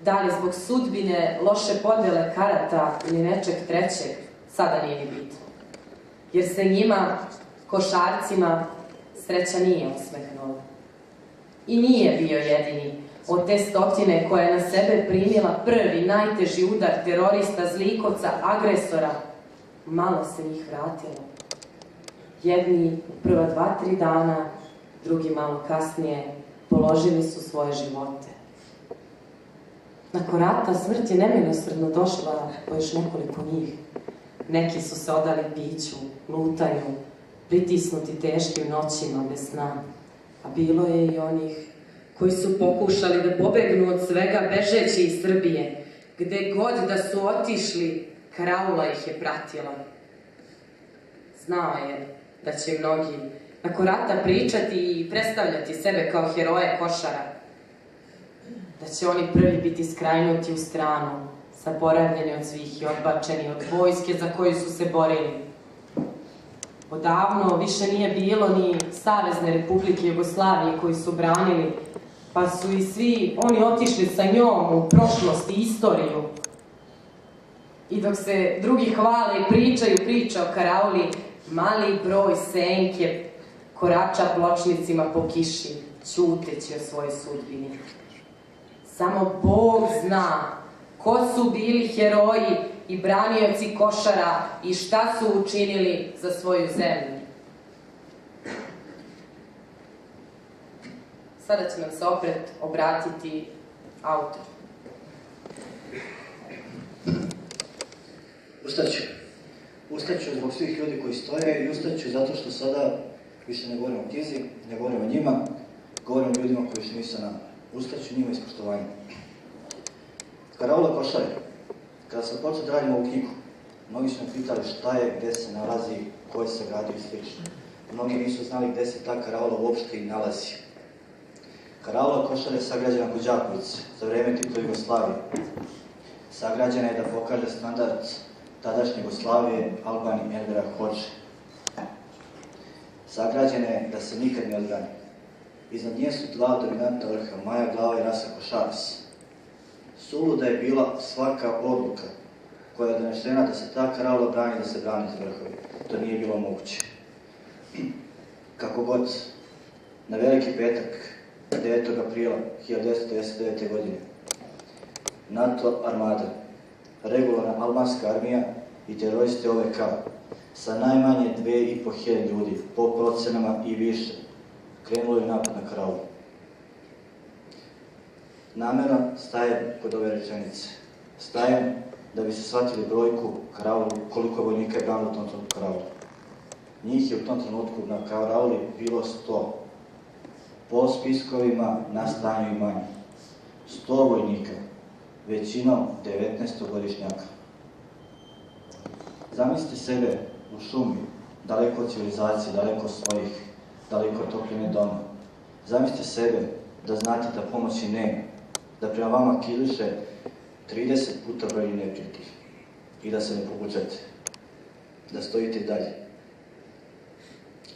[SPEAKER 2] Da li zbog sudbine, loše podele karata ili nečeg trećeg, sada nije ni bitno. Jer se njima, košarcima, sreća nije osmehnula. I nije bio jedini od te 100 koja je na sebe primila prvi, najteži udar terorista, zlikovca, agresora. Malo se njih vratilo. Jedni u prva 2-3 dana, drugi malo kasnije, položili su svoje živote. Nakon rata smrt je nemilosrdno došla po još nekoliko njih. Neki su se odali piću, lutanju, pritisnuti teškim noćima bez sna. A bilo je i onih koji su pokušali da pobegnu od svega bežeći iz Srbije. Gde god da su otišli, karaula ih je pratila. Znao je da će mnogi nakon rata pričati i predstavljati sebe kao heroje Košara. Da će oni prvi biti skrajnuti u stranu, zaboravljeni od svih i odbačeni od vojske za koju su se borili. Odavno više nije bilo ni Savezne Republike Jugoslavije koji su branili, pa su i svi oni otišli sa njom u prošlost i istoriju. I dok se drugi hvale i pričaju priče o karauli, mali broj senke korača pločnicima po kiši, ćuteći o svojoj sudbini. Samo Bog zna ko su bili heroji i branioci Košara i šta su učinili za svoju zemlju. Sada će nam se opet obratiti autor.
[SPEAKER 3] Ustaću zbog svih ljudi koji stoje i ustaću zato što sada više ne govorim o knjizi, ne govorim o njima, govorim o ljudima koji više nisu nama. Ustaću njima iz poštovanja. Karaula Košare. Kada sam počeo da radim ovu knjigu, mnogi su me pitali šta je, gde se nalazi, ko je se gradio i sl. Mnogi nisu znali gde se ta karaula uopšte i nalazi. Karaula Košare je sagrađena kod Đakovice za vreme Titove Jugoslavije. Sagrađena je da pokaže standard tadašnje Jugoslavije Albanije Envera Hodže. Sagrađena je da se nikad ne odbrani. Iznad nje su dva dominantna vrha, Maja Glava i Rasa Košaras. Suluda je bila svaka odluka koja je donešena da se ta karaula brani, da se brani za vrhovi. To nije bilo moguće. Kako god, na Veliki petak, 9. aprila 1999. godine, NATO armada, regularna albanska armija i teroristi OVK sa najmanje 2500 ljudi, po procenama i više, krenulo je napad na karaulu. Namerno stajem kod ove rečenice. Stajem da bi se shvatili brojku karaulu, koliko vojnika je branilo u tom trenutku karaulu. Njih je u tom trenutku na karauli bilo 100. Po spiskovima na stanju i manje. 100 vojnika, većinom 19-godišnjaka. Zamislite sebe u šumi, daleko od civilizacije, daleko od svojih, daleko od topline doma. Zamislite sebe da znate da pomoći nema, da prema vama kiliše 30 puta brojni neprijatelji i da se ne povučete, da stojite i dalje.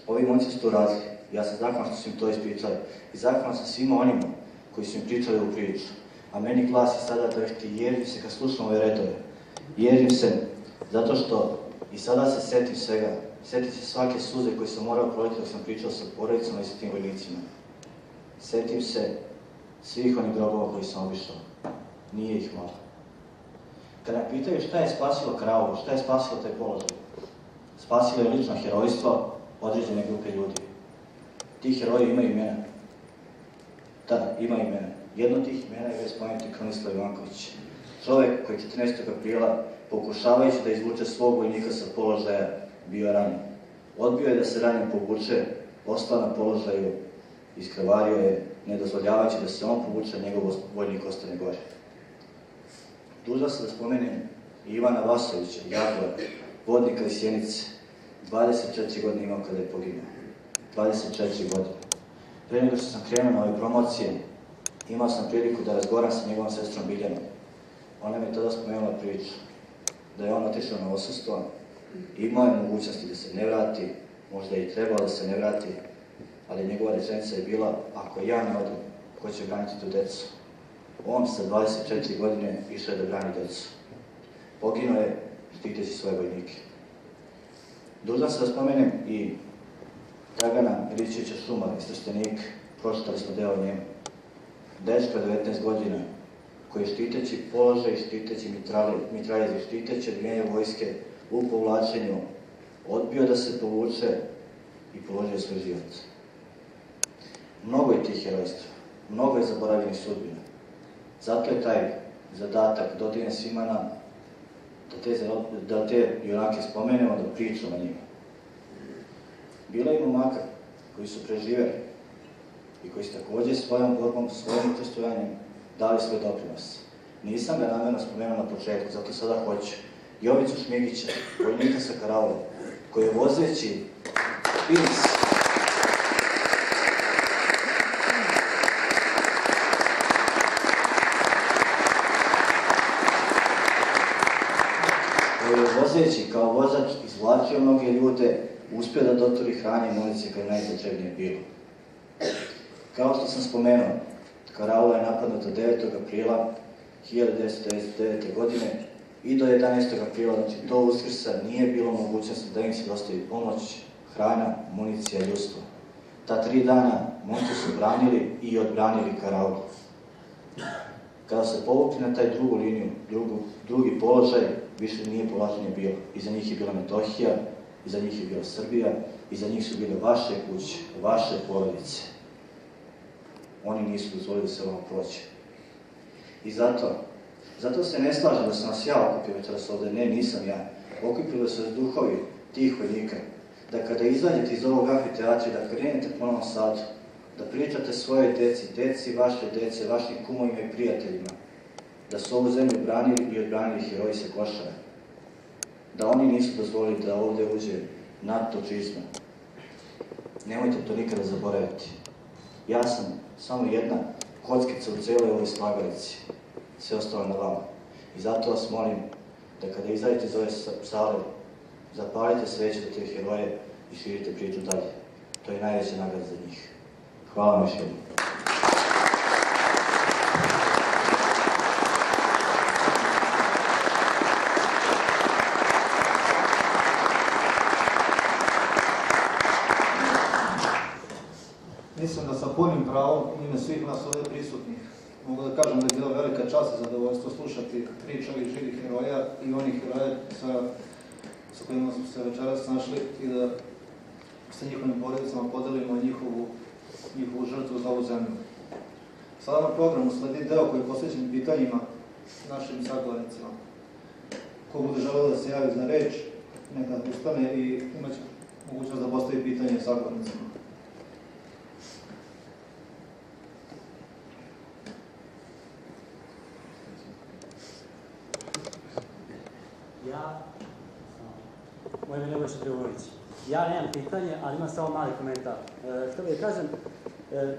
[SPEAKER 3] Ovi momci su to radili. Ja sam zahvalan što su im to ispričali i zahvalan sam svima onima koji su im pričali ovu priču. A meni glasi sada drhti, ježim se kad slušam ove redove. Ježim se zato što i sada se setim svega, setim se svake suze koje sam morao proliti dok sam pričao sa porodicama i sa tim vojnicima. Setim se svih onih grobova koji sam obišao. Nije ih malo. Kada me pitaju šta je spasilo karaulu, šta je spasilo taj položaj, spasilo je lično herojstvo određene grupe ljudi. Ti heroji imaju imena. Da, ima imena. Jedno od tih imena je već spomenuti Krunoslav Ivanković. Čovek koji 14. aprila, pokušavajući da izvuče svog vojnika sa položaja, bio ranjen. Odbio je da se ranjen povuče, ostao na položaju, iskrvario je, ne dozvoljavajući da se on povuče, njegov vojnik ostane gore. Dužan sam da spomenem i Ivana Vasovića, Jaguara, vodnika iz Sjenice. 24 godine imao kada je poginuo. 24 godine. Pre nego što sam krenuo na ove promocije, imao sam priliku da razgovaram sa njegovom sestrom Biljanom. Ona mi je tada spomenula priču da je on otišao na odsustvo, imao je mogućnosti da se ne vrati, možda je i trebao da se ne vrati, ali njegova rečenica je bila, ako ja ne odem, ko će braniti tu decu? On sa 24 godine išao je da brani decu. Poginuo je štiteći svoje vojnike. Dužan sam da spomenem i Dragana Milićevića Šumara iz Trstenika, pročitali smo deo o njemu. Dečka 19 godina, koji je štiteći položaj, štiteći mitraljez, štiteći odbijenje vojske u povlačenju, odbio da se povuče i položio svoj život. Mnogo je tih herojstva, mnogo je zaboravljenih sudbina. Zato je taj zadatak dotigne svima nam da te junake spomenemo, da pričamo o njima. Bila je momaka koji su preživeli i koji su također svojom borbom, svojim učestvojanjem dali svoj doprinos. Nisam ga namjerno spomenuo na početku, zato sada hoću. Jovicu Šmigića, vojnika sa Karaule, koji je vozeći kao vozač izvlačio mnoge ljude, uspio da dotori hrane i municije koje je najpotrebnije bilo. Kao što sam spomenuo, Karaula je napadnuta 9. aprila 1999. godine i do 11. aprila, znači do Uskrsa, nije bilo mogućnosti da im se dostavi pomoć, hrana, municija i ljudstvo. Ta 3 dana momci su branili i odbranili Karaulu. Kada se povukli na taj drugu liniju, drugi položaj, više nije povlačenje bilo. Iza njih je bila Metohija, iza njih je bila Srbija, iza njih su bile vaše kuće, vaše porodice. Oni nisu dozvolili da se ovo proći. I zato se ne slažem da sam vas ja okupio večeras ovde, ne, nisam ja. Okupili su vas duhovi tih vojnika, da kada izađete iz ovog amfiteatra, da krenete po Novom Sadu, da pričate svoje deci vaše dece, vašim kumovima i prijateljima, da su ovu zemlju branili i odbranili heroji sa Košara, da oni nisu dozvolili da ovde uđe NATO čizma. Nemojte to nikada zaboraviti. Ja sam samo jedna kockica u celoj ovoj slagalici, sve ostalo na vama. I zato vas molim da kada izađete iz ove sale, zapalite sveće za te heroje i širite priču dalje. To je najveća nagrada za njih. Hvala vam još jednom.
[SPEAKER 8] Mislim da sa punim pravom ime svih nas ovdje prisutnih mogu da kažem da je bila velika čast i zadovoljstvo slušati priče ovih živih heroja i onih heroja sa kojima smo se večeras našli i da sa njihovim porodicama podelimo njihovu žrtvu za ovu zemlju. Sada na programu sledi deo koji je posvećen pitanjima našim sagovornicima. Ko bude želeo da se javi za reč, neka ustane i imaće mogućnost da postavi pitanje sagovornicima.
[SPEAKER 9] Moje ime Nebojša Trivunović. Ja nemam pitanje, ali imam samo mali komentar. Htio bih da kažem,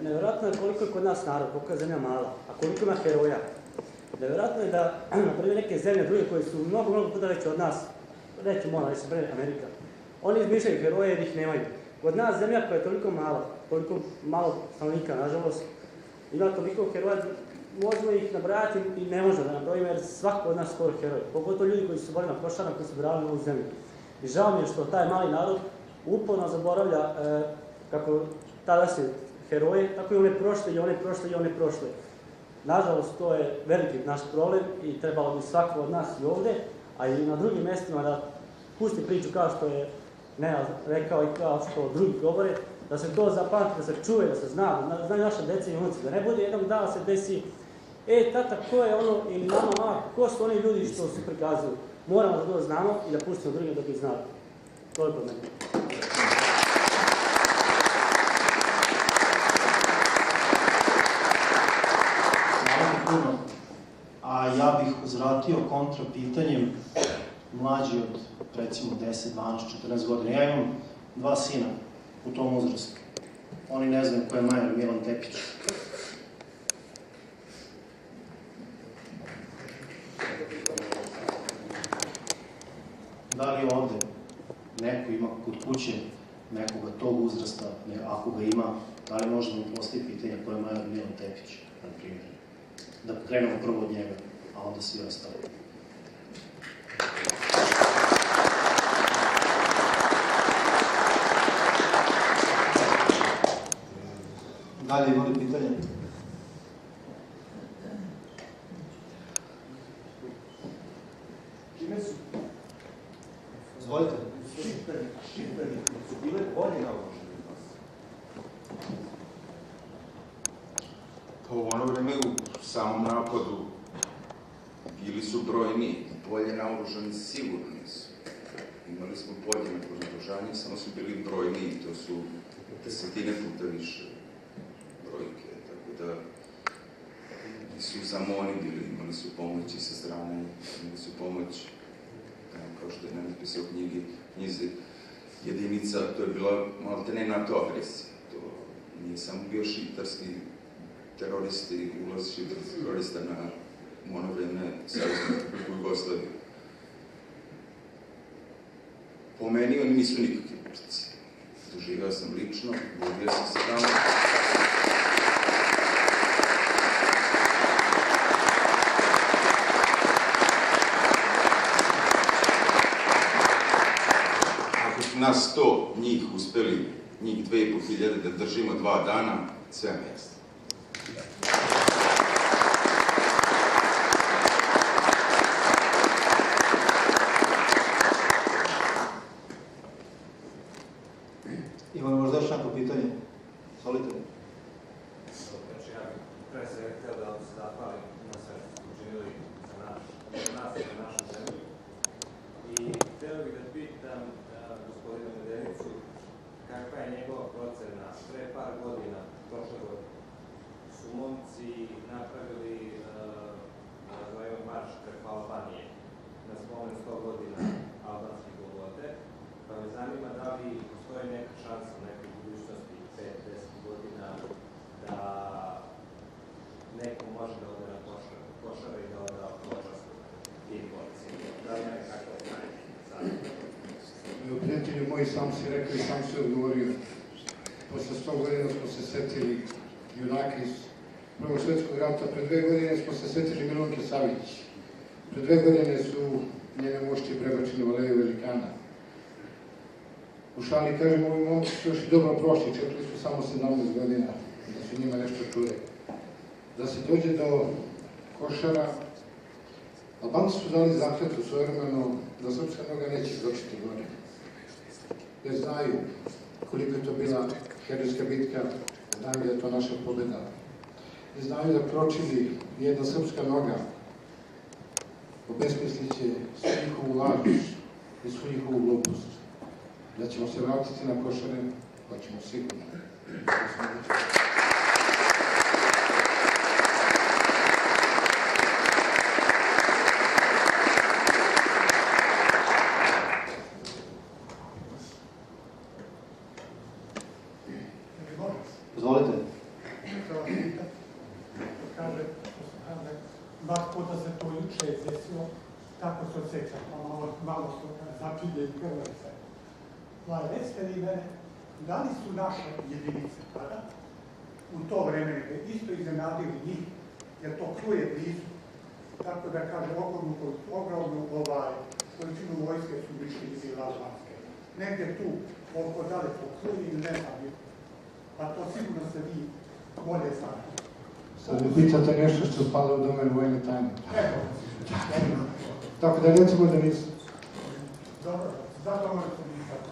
[SPEAKER 9] nevjerojatno je koliko je kod nas narod, koliko je zemlja mala, a koliko ima heroja. Nevjerojatno je da, na primjer, neke zemlje druge koje su mnogo puta veće od nas, recimo ona, Amerika, oni izmišljaju heroje jer ih nemaju. Kod nas zemlja koja je toliko mala, toliko malo stanovnika, nažalost, ima toliko heroja, možemo ih nabrajati i ne možemo da nabrojimo jer svako od nas je heroj. Pogotovo ljudi koji su boli na Košarama, koji su branili ovu zemlju. I žao mi je što taj mali narod uporno zaboravlja kako tada se heroje, tako i one prošle, i one prošle, i one prošle. Nažalost, to je veliki naš problem i trebalo bi svako od nas i ovde, a i na drugim mestima da pusti priču kao što je Nenad rekao i kao što drugi govore, da se to zapamti, da se čuje, da se zna, da znaju naše dece i unuci, da ne bude jednog dana se desi tata, ko je ono, ili mama, ko su oni ljudi što su prikazuju. Moramo da to znamo i da pustimo drugim da bi znali. Toliko od mene.
[SPEAKER 7] Hvala puno. A ja bih uzvratio kontra pitanjem mlađi od recimo 10, 12, 14 godina. Ja imam 2 sina u tom uzrastu. Oni ne znaju ko je major Milan Tepić. Da li ovde neko ima kod kuće nekoga tog uzrasta, ako ga ima, da li može da mu postavi pitanje ko je major Milan Tepić, na primjer? Da krenemo prvo od njega, a onda svi ostali.
[SPEAKER 8] Dalje imali pitanje?
[SPEAKER 10] Čime su?
[SPEAKER 8] Izvolite.
[SPEAKER 10] Šipteri su bile bolje naoružene od nas.
[SPEAKER 5] Pa u ono vreme u samom napadu bili su brojni, bolje naoružani sigurno nisu. Imali smo podjednako naoružanje, samo su bili brojni i to su desetine puta više brojke, tako da su samo oni bili, imali su pomoći sa strane, imali su pomoć, kao što je Nenad pisao knjizi jedinica, to je bila maltene NATO agresija, to nije samo bio šiptarski teroristi, ulaz šiptarskih terorista na ono vreme Saveznu Republiku Jugoslaviju. Po meni oni nisu nikakvi borci. Doživeo sam lično, vodio sam se tamo. Ako su nas 100 njih uspeli, njih 2500 da držimo 2 dana, sve mjesto.
[SPEAKER 8] Imamo možda još neko pitanje? Solite.
[SPEAKER 10] Znači, ja bih pre svega htio da vam se zahvalim na sve što ste učinili za nas i za našu zemlju. I htio bih da pitam gospodina Medenicu kakva je njegova procena. Pre par godina, prošle godine, su momci napravili nazvajamo marš preko Albanije na spomen 100 godina albanske Golgote. Pa me zanima da li postoji neka šansa u nekoj budućnosti, 5-10 godina, da neko može da ode na Košare i da ode na počastu tim borcima. Da li nekako znanje?
[SPEAKER 4] Prijatelji moji, sam si rekao i sam si odgovorio. Posle 100 godina smo se setili junaka iz Prvog svjetskog rata. Pre 2 godine smo se setili Milunke Savić. Pre 2 godine su njene mošće prebačene u Aleju Velikana. U šali kažem, ovi momci su još i dobro prošli, čekali su samo 17 godina, da su njima nešto čuje. Da se dođe do Košara, Albanci su dali zakletu svojevremeno da srpska noga neće dočiti gore. Jer znaju koliko je to bila herojska bitka, znaju da je to naša pobjeda. I znaju da kročili jedna srpska noga obesmisliće svu njihovu laž i svu njihovu glupost. Da ćemo se vratiti na Košare, pa ćemo sigurno.
[SPEAKER 8] Izvolite.
[SPEAKER 11] Kaže, baš puta se to juče desilo, tako se osjećam, malo su začinje i krvalice. Recite vi mene, da li su naše jedinice tada, u to vreme, isto iznenadili njih, jer to kruje blizu, tako da kaže, ogromnu količinu vojske su mišljeni albanske. Negde tu, koliko daleko kruje ili ne znam, pa to sigurno se vi bolje znate.
[SPEAKER 4] Sad mi pitate nešto što spada u domen vojne tajne. Tako da recimo da nisam.
[SPEAKER 11] Dobro, zato morate mi tako.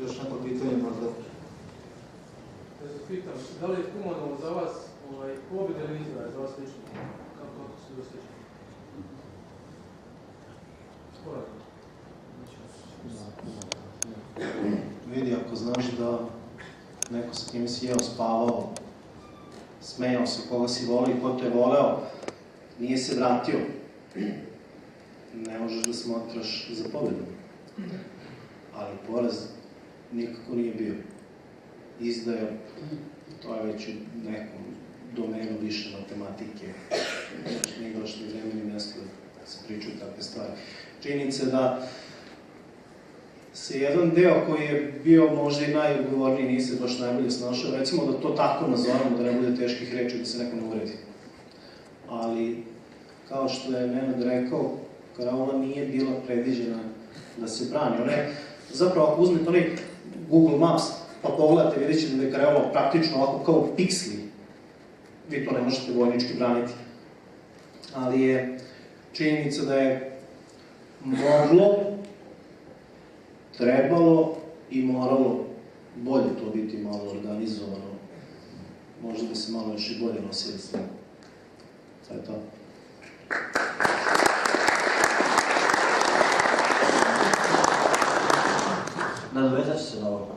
[SPEAKER 8] Još neko pitanje možda?
[SPEAKER 12] Ja se pitam, da li je humano za vas pobjeda ili izgleda za vas lično? Kako se osjeća? Sporazum.
[SPEAKER 7] Vidi, ako znaš da neko sa kim si jeo, spavao, smejao se, koga si volio i ko te je voleo, nije se vratio, ne možeš da smatraš za pobjedu. Ali poraz nikako nije bio. Izdaja, to je već u nekom domenu više matematike, nije bilo što je vreme ni mjesto da se pričaju takve stvari. Činjenica je da se jedan deo koji je bio možda i najodgovorniji nije se baš najbolje snašao, recimo da to tako nazovemo, da ne bude teških reči, da se neko ne uvredi. Ali, kao što je Nenad rekao, karaula nije bila predviđena da se brani. Ona je, zapravo, ako uzmete onaj Google Maps, pa pogledate, vidjet ćete da je karaula praktično ovako kao piksli. Vi to ne možete vojnički braniti. Ali je činjenica da je moglo, trebalo i moralo bolje to biti malo organizovano možda bi se malo još i bolje nosili s tim. To je to.
[SPEAKER 3] Nadovezat ću se na ovo.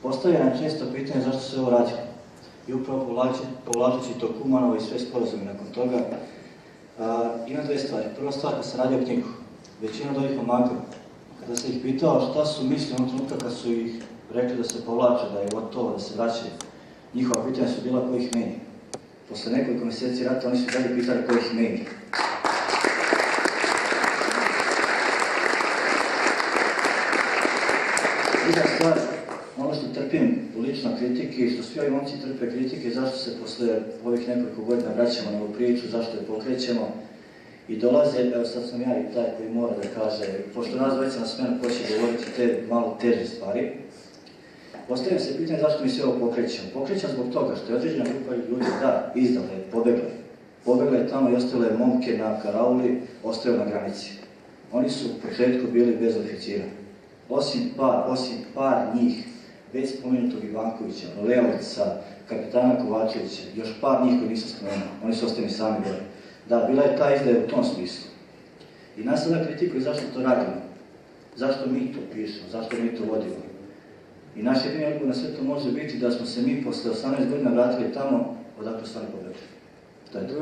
[SPEAKER 3] Postavlja nam često pitanje zašto se ovo rađa. I upravo povlačući to Kumanovo i sve sporazume nakon toga, ima dve stvari. Prva stvar, kad se radi o knjigu, većina od ovih momaka, kada se ih pitao šta su misli onog trenutka kad su ih rekli da se povlače, da je gotovo, da se vraćaju, njihova pitanja su bila ko ih meni. Posle nekoliko mjeseci rata oni su dalje pitali ko ih meni. Druga stvar, ono što trpim u lično kritike i što svi ovi momci trpe kritike, zašto se posle ovih nekoliko godina vraćamo na ovu priču, zašto je pokrećemo i dolaze, evo sad sam ja i taj koji mora da kaže, pošto nas dvojica na smenu hoće govoriti te malo teže stvari, postavljam se pitanje zašto mi se ovo pokrećemo. Pokrećem zbog toga što je određena grupa ljudi, da, izdale, pobegle. Pobegle tamo i ostale momke na karauli, ostaju na granici. Oni su u početku bili bez oficira. Osim par njih, već spomenutog Ivankovića, Leovca, kapitana Kovačevića, još par njih koji nisu spomenuli, oni su ostali sami gore. Da, bila je ta izdaja u tom smislu. I nas sada kritikuju zašto to radimo, zašto mi to pišemo, zašto mi to vodimo. I naš jedini odgovor na sve to može biti da smo se mi posle 18 godina vratili tamo odakle su oni pobegli. To je to.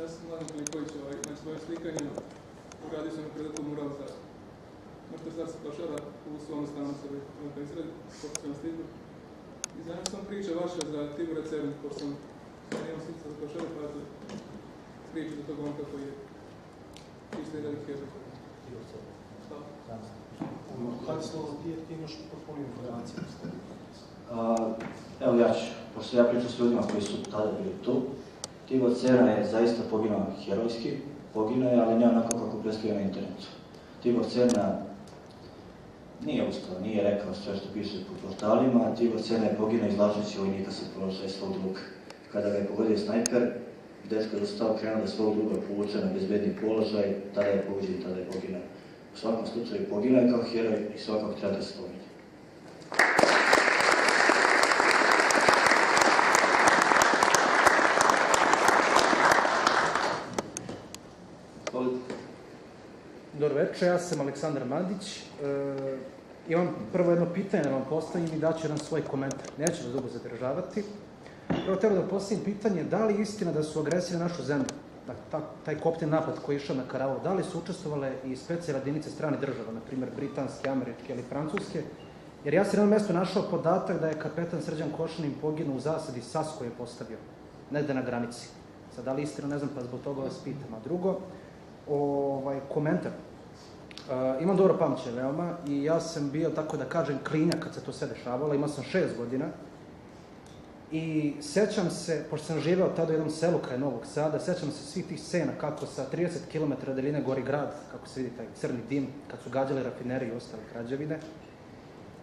[SPEAKER 12] Ja sam Mladen Kliković, na svojim slikanjima uradio sam na predatu mural za mrtve starca Košara u svom stanu sebi organizirali, kako sam sliku. I zanimljiva sam priča vaša za Tibora Cernu, pošto sam imam slica za Košara, pa je priča do tog momka koji je čisto jedan heroja.
[SPEAKER 7] Hajde slovo, ti imaš potpuno informacije.
[SPEAKER 3] Evo ja ću, pošto ja pričam s ljudima koji su tada bili tu, Tibor Cerna je zaista poginuo herojski, poginuo je, ali ne onako kako predstavlja na internetu. Tibor Cerna nije ustao, nije rekao sve što piše po portalima, Tibor Cerna je poginuo izlažući vojnika sa položaja svog druga. Kada ga je pogodio snajper, dečko je ustao, krenuo da svog druga povuče na bezbedni položaj, tada je pogođen, tada je poginuo. U svakom slučaju poginuo je kao heroj i svakog treba da se spominje.
[SPEAKER 13] Dobro večer, ja sam Aleksandar Mandić. Imam prvo jedno pitanje da vam postavim i daću jedan svoj komentar. Neću vas dugo zadržavati. Prvo treba da postavim pitanje da li je istina da su agresije na našu zemlju, taj kopten napad koji je išao na Karaulu, da li su učestvovale i specijalne jedinice strane država, na primjer britanske, američke ili francuske? Jer ja sam na jednom mjestu našao podatak da je kapetan Srđan Košanin poginuo u zasadi SAS koji je postavio, negde na granici. Sad, da li istina, ne znam, pa zbog toga vas pitam. A drugo, komentar. Imam dobro pamćenje veoma i ja sam bio, tako da kažem, klinjak kad se to sve dešavalo, imao sam 6 godina i sećam se, pošto sam živeo tada u jednom selu kraj Novog Sada, sećam se svih tih scena kako sa 30 km daljine gori grad, kako se vidi taj crni dim, kad su gađali rafinerije i ostale građevine.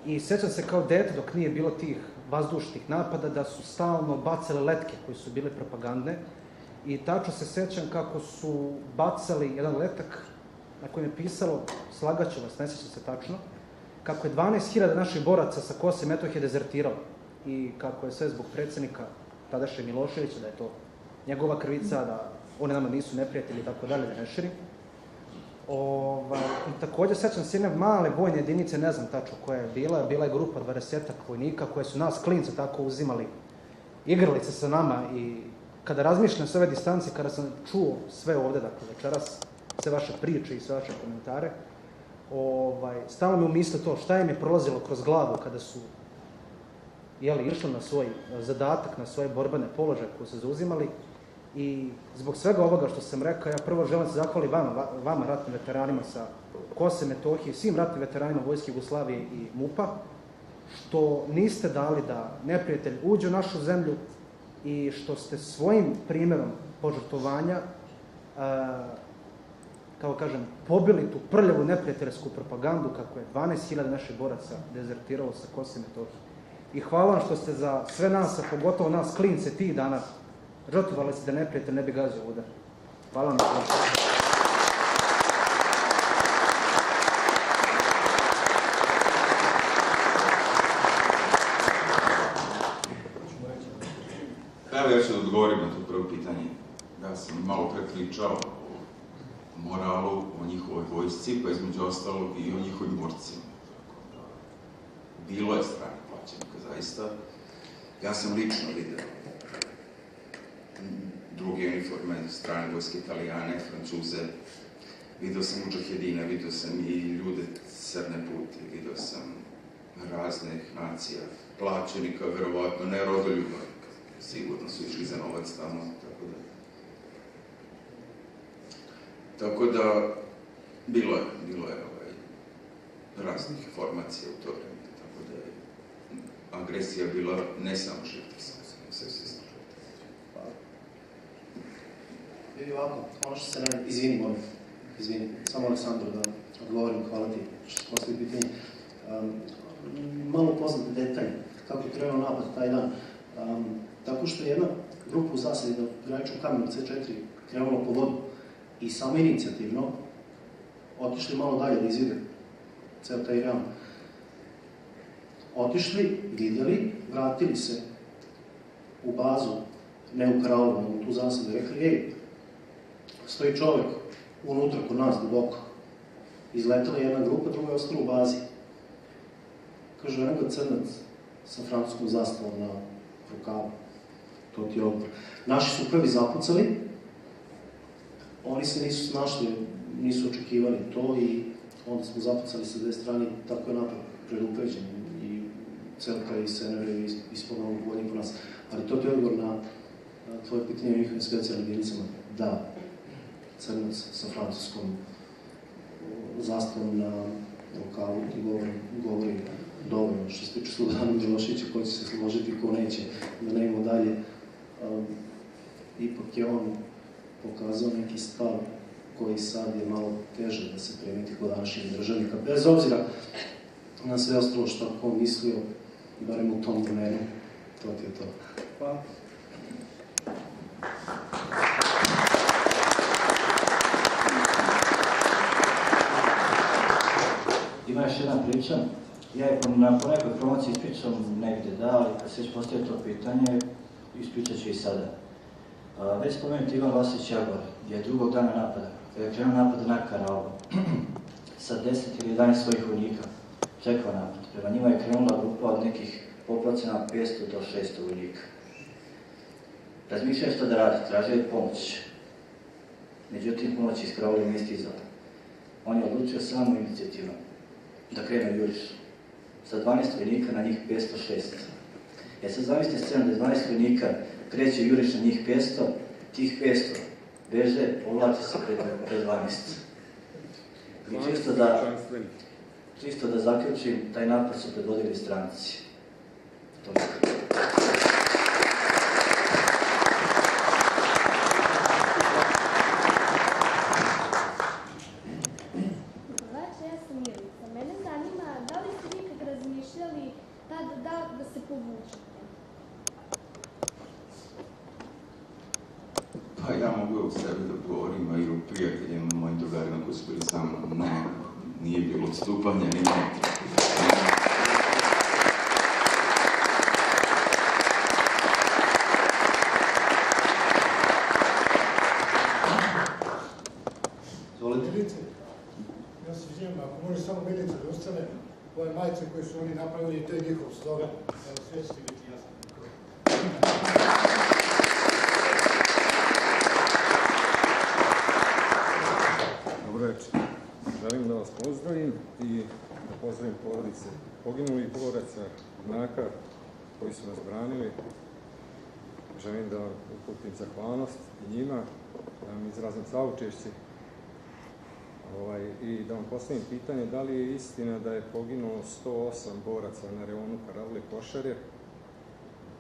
[SPEAKER 13] I sećam se kao dete, dok nije bilo tih vazdušnih napada, da su stalno bacale letke koji su bile propagandne. I tačno se sećam kako su bacali jedan letak na kojem je pisalo, slagaću vas, ne sećam se tačno, kako je 12.000 naših boraca sa Kosova i Metohije dezertiralo i kako je sve zbog predsjednika tadašnjeg Miloševića, da je to njegova krivica, da oni nama nisu neprijatelji i tako dalje, da ne širim. Također sećam se jedne male vojne jedinice, ne znam tačno koja je bila je grupa 20-ak vojnika koje su nas klince tako uzimali, igrali se sa nama i kada razmišljam s ove distance, kada sam čuo sve ovde, dakle večeras, sve vaše priče i sve vaše komentare, stalo mi u misle to šta im je prolazilo kroz glavu kada su išli na svoj zadatak, na svoje borbene položaje koje su zauzimali. I zbog svega ovoga što sam rekao, ja prvo želim se zahvaliti vama ratnim veteranima sa Kosova i Metohije, svim ratnim veteranima Vojske Jugoslavije i MUP-a, što niste dali da neprijatelj uđe u našu zemlju i što ste svojim primjerom požrtvovanja, kao kažem, pobili tu prljavu neprijateljsku propagandu kako je 12.000 naših boraca dezertiralo sa Kosova i Metohije. i hvala vam što ste za sve nas, a pogotovo nas klince tih dana, žrtvovali se da neprijatelj ne bi gazio udar. Hvala vam.
[SPEAKER 5] Evo ja ću da odgovorim na to prvo pitanje. Ja sam malo prepričao o moralu, o njihovoj vojsci, pa između ostalog i o njihovim borcima. Bilo je stranih plaćenika, zaista. Ja sam lično vidio druge uniforme, strane vojske, Italijane, Francuze. Vidio sam mudžahedine, vidio sam i ljude crne puti, vidio sam raznih nacija, plaćenika, verovatno, ne rodoljuba. Sigurno su išli za novac tamo, tako da bilo je raznih formacija u to vreme, tako da je agresija bila ne samo šiptarska, sve slučajno.
[SPEAKER 7] Vidi ovako, ono što se ne... Izvini, samo Aleksandru da odgovorim, hvala ti što smo postavili pitanje. Malo poznate detalje, kako je krenuo napad taj dan. Tako što je jedna grupa u zasadi na graničnom kamenu C4 krenula po vodu i samo inicijativno otišli malo dalje da izvide ceo taj rejon. Otišli, vidjeli, vratili se u bazu, ne u Karalovu, u tu zasadu, rekli, ej, stoji čovek unutra kod nas, duboko. Izletela jedna grupa, druga je ostala u bazi. Kaže, eno ga crnac sa francuskom zastavom na rukavu. To ti je odgovor. Naši su prvi zapucali, oni se nisu snašli, nisu očekivali to i onda smo zapucali sa dve strane, tako je napad predupređen i celka i Senere je ispodno bolji po nas. Ali to ti je odgovor na tvoje pitanje o njihovim specijalnim jedinicama. Da, crnac sa francuskom zastavom na rukavu ti govori dovoljno. Što se tiče Slobodana Miloševića, ko će se složiti, ko neće, da ne imamo dalje. Ipak je on pokazao neki stav koji sad je malo teže da se primeti kod današnjih državnika. Bez obzira na sve ostalo što on mislio, barem u tom domenu, to ti je to. Hvala.
[SPEAKER 3] Ima još jedna priča. Ja je po nekoj promociji ispričam negde da, ali kad se već postavio to pitanje, ispričat ću i sada. Već spomenuti Ivan Vasić Jagor je drugog dana napada, kada je krenuo napad na Karalovu, sa 10 ili 11 svojih vojnika čekao napad. Prema njima je krenula grupa od nekih poprocena 500 do 600 vojnika. Razmišljaju što da radi, tražio je pomoć. Međutim, pomoć iz Karolova nije stizala. On je odlučio samo inicijativno da krene u juriš. Sa 12 vojnika na njih 506. Sad zamislite scenu da 12 vojnika kreće juriš na njih 500, tih 500 beže, povlače se pred 12. I čisto da zaključim, taj napad su predvodili stranci.
[SPEAKER 5] Pa ja mogu o sebi da govorim, a i o prijateljima, mojim drugarima koji su bili sa mnom. Ne, nije bilo odstupanja, ni metra.
[SPEAKER 11] Milice, ja se izvijem, ako može samo Milica da ostane, ove majice koje su oni napravili, to je njihov slogan, evo sve ćete biti jasno.
[SPEAKER 14] Dobro večer. Želim da vas pozdravim i da pozdravim porodice poginulih boraca, junaka koji su nas branili. Želim da vam uputim zahvalnost i njima, da vam izrazim saučešće i da vam postavim pitanje da li je istina da je poginulo 108 boraca na reonu Karavle Košare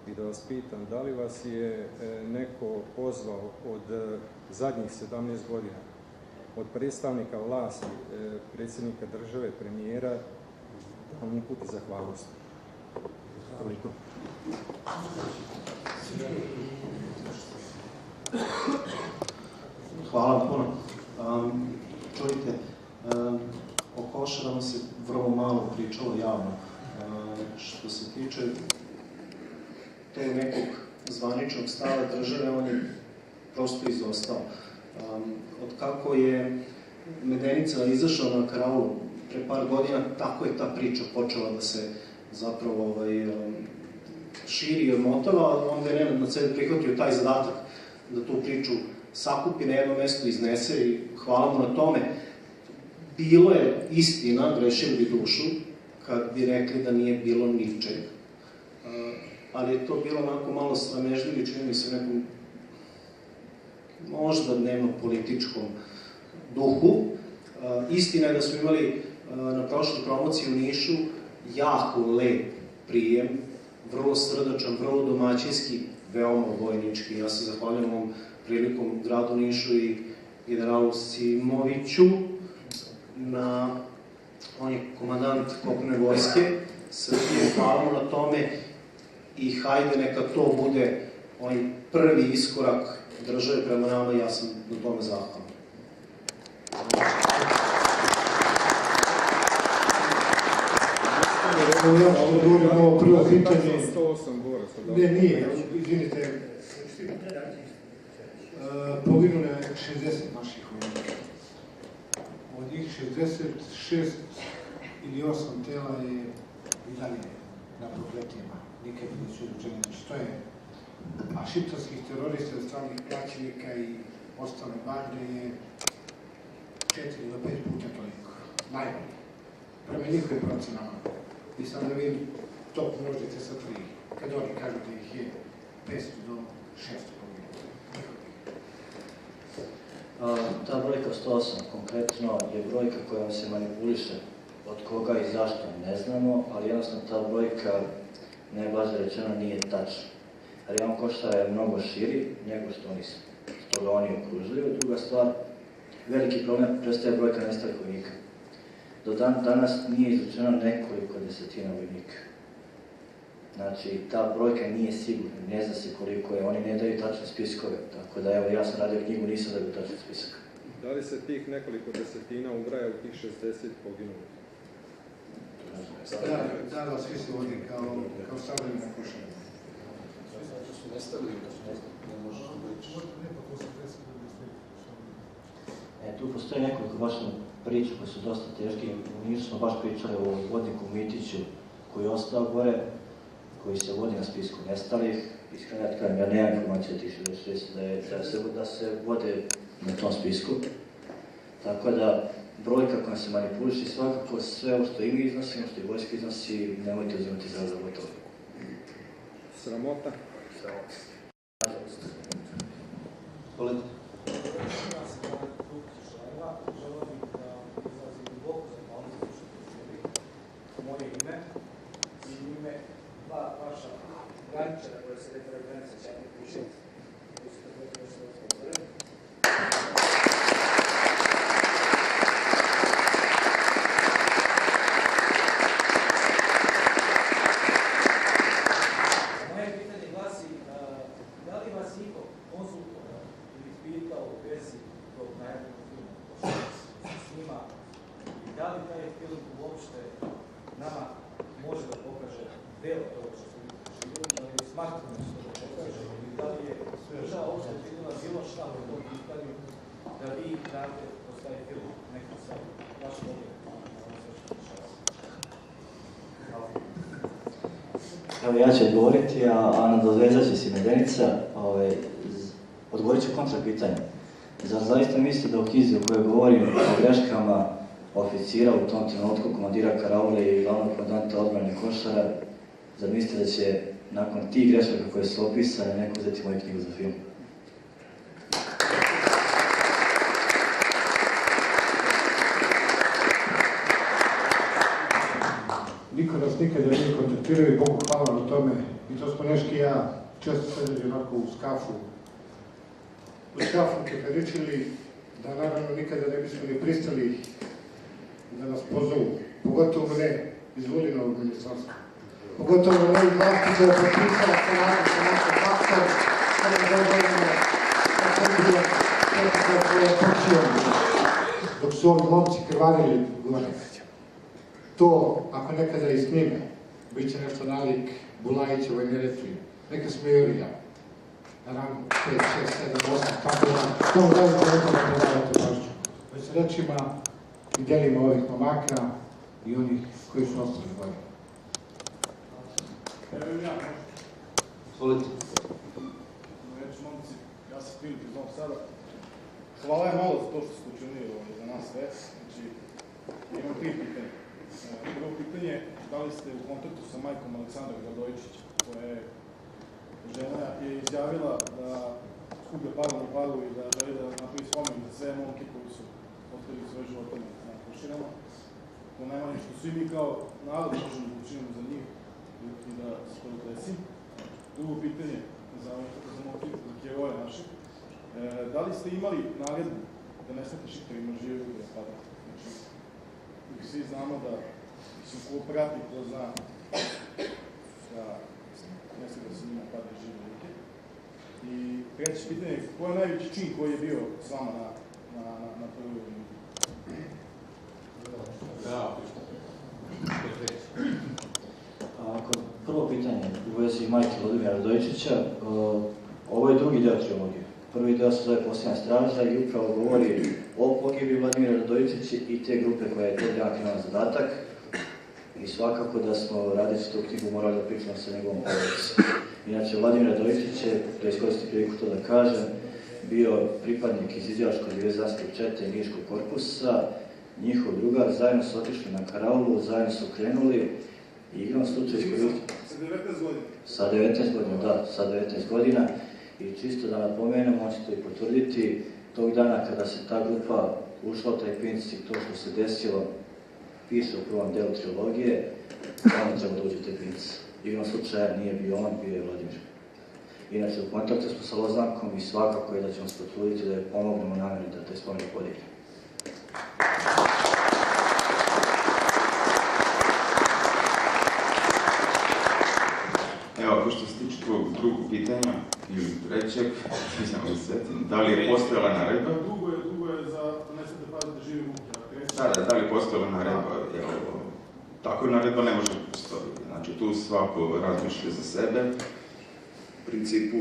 [SPEAKER 14] i da vas pitam da li vas je neko pozvao od zadnjih 17 godina od predstavnika vlasti, predsjednika države, premijera, da vam uputi zahvalnost.
[SPEAKER 13] Toliko.
[SPEAKER 7] Hvala vam puno. Čujte, o Košarama se vrlo malo pričalo javno. Što se tiče tog nekog zvaničnog stava države, on je prosto izostao. Od kako je Medenica izašao na Karaulu pre par godina, tako je ta priča počela da se zapravo širi i odmotava, onda je Nenad na sebe prihvatio taj zadatak da tu priču sakupi na jedno mesto, iznese i hvala mu na tome. Bilo je istina, grešili bi dušu, kad bi rekli da nije bilo ničeg. Ali je to bilo onako malo sramežljivo i čini mi se nekom možda dnevno-političkom duhu. Istina je da smo imali na prošloj promociji u Nišu jako lep prijem, vrlo srdačan, vrlo domaćinski, veoma vojnički. Ja se zahvaljujem ovom prilikom gradu Nišu i generalu Simoviću, on je komandant kopnene vojske Srbije, hvala mu na tome i hajde neka to bude onaj prvi iskorak države prema nama i ja sam na tome zahvalan.
[SPEAKER 4] Ja što govorim ovo prvo pitanje...
[SPEAKER 14] 108 govora sad.
[SPEAKER 4] Ne, nije, izvinite. Poginulo je 60 naših vojnika. Od njih 66 ili 8 tela je i dalje na prokletijama. Nikad nisu izručeni. Što je? A šiptarskih terorista od stranih plaćenika i ostale bande je 4 do 5 puta toliko. Najbolje. Prema njihovim procenama. I sad da vi to množite sa 3. Kad oni kažu da ih je 500 do 600 poginulo.
[SPEAKER 3] Ta brojka 108 konkretno je brojka kojom se manipuliše, od koga i zašto ne znamo, ali jednostavno ta brojka, najblaže rečeno, nije tačna. Rejon Košara je mnogo širi nego što oni su. Stoga oni okružuju. Druga stvar, veliki problem prestaje brojka nestalih vojnika. Do danas nije izručeno nekoliko desetina vojnika. Znači, ta brojka nije sigurna, ne zna se koliko je, oni ne daju tačne spiskove, tako da evo ja sam radio knjigu, nisam daju tačan spisak.
[SPEAKER 14] Da li se tih nekoliko desetina ubraja u tih 60 poginulih?
[SPEAKER 4] Da, svi se vodi kao stavljeni na Košare.
[SPEAKER 15] Svi su nestavljeni, ne možeš reći.
[SPEAKER 3] Tu postoji nekoliko baš priča koje su dosta teške. U Nišu smo baš pričali o vodniku Mitiću koji je ostao gore, koji se vodi na spisku nestalih. Iskreno ja kažem, ja nemam informacije od tih 66 da se vode na tom spisku. Tako da, brojka koja se manipuliše, svakako sve ovo što i mi iznosimo, što i vojska iznosi, nemojte uzimati za gotovo.
[SPEAKER 14] Sramota?
[SPEAKER 8] Hvala.
[SPEAKER 16] Moje ime i ime dva vaša graničara koje se rekao granica Čatnik Pušet, koji su također nešto razgovorili. Moje pitanje glasi, da li vas iko konsultovao ili pitao u vezi tog najavnog filma Košarac s njima i da li taj film uopšte nama može da pokaže delo toga što smo živjeli, da li smatramo što da pokaže i da li je država uopšte vidjela bilo šta u tom pitanju da vi date kroz taj film neku sa vaš pogled na ono sve što dešava.
[SPEAKER 3] Evo ja ću odgovoriti, a nadovezat će si Medenica, odgovorit ću kontra pitanje. Zar zaista mislite da u knjizi u kojoj govorim o greškama oficira u tom trenutku, komandira Karaule i glavnog komandanta odbrane Košara, zar mislite da će nakon tih grešaka koje su opisane neko uzeti moju knjigu za film?
[SPEAKER 4] Niko nas nikada nije kontaktirao i Bogu hvala na tome. I to smo Neški i ja često sedeli onako u skafu keferičili, da naravno nikada ne bismo ni pristali da nas pozovu, pogotovo ne iz Vodinovog ministarstva. pogotovo ovih vlasti koje je potpisala saradnju sa našom faktom, kada govorimo o Srbije, koje je počeo dok su ovi momci krvarili gore. To, ako nekada i snime, bit će nešto nalik Bulajićevoj Neretvi, neka smejurija, na rangu 5, 6, 7, 8, tako da, tomu dalje kolegama ne davate pažnju. Već rečima i delima ovih momaka i onih koji su ostali gore.
[SPEAKER 17] Evo ja,
[SPEAKER 18] Izvolite.
[SPEAKER 17] Reći momci, ja sam Filip iz Novog Sada. Hvala je malo za to što ste učinili za nas sve. Znači, imam 3 pitanja. Prvo pitanje, da li ste u kontaktu sa majkom Aleksandra Radojičića, koja je žena je izjavila da skuplja paru na paru i da želi da napravi spomen za sve momke koji su ostavili svoje živote na površinama. To najmanje što svi mi kao narod možemo da učinimo za njih i da se to desi. Drugo pitanje za momke, za heroje naše. Da li ste imali naredbu da ne smete šiptarima žive ljude pada? Znači, svi znamo da su ko prati, ko zna da ne smete da se njima pada žive ljude. I treće pitanje, ko je najveći čin koji je bio s vama na prvoj liniji?
[SPEAKER 3] Prvo pitanje u vezi majke Vladimira Radojičića, ovo je drugi deo trilogije. Prvi deo se zove Posljednja straža i upravo govori o pogibiji Vladimira Radojičića i te grupe koja je to dana kriminalni zadatak. I svakako da smo radeći tu knjigu morali da pričamo sa njegovom porodicom. Inače, Vladimir Radojičić je, da iskoristim priliku to da kažem, bio pripadnik iz Izraelsko-diverzanske čete Niškog korpusa. Njihov drugar, zajedno su otišli na karaulu, zajedno su krenuli i igrom slučaju iskoristili.
[SPEAKER 17] Sa 19 godina?
[SPEAKER 3] Sa 19 godina, da, sa 19 godina. I čisto da napomenem, on će to i potvrditi, tog dana kada se ta grupa ušla u taj princip, to što se desilo, piše u prvom delu trilogije, on treba da uđe u taj princip. Igrom slučaja nije bio on, bio je Vladimir. Inače, u kontaktu smo sa Loznankom i svakako je da ćemo se potruditi da je pomognemo namjeri da taj spomenik podigne.
[SPEAKER 5] Evo, ako što se tiče tvojeg drugog pitanja, ili trećeg, ne znam da se setim, da li je postojala naredba?
[SPEAKER 17] Drugo je za ne smete pada da živi muke.
[SPEAKER 5] Da li je postojala naredba? Tako naredba ne može postojiti. Znači, tu svako razmišlja za sebe. U principu,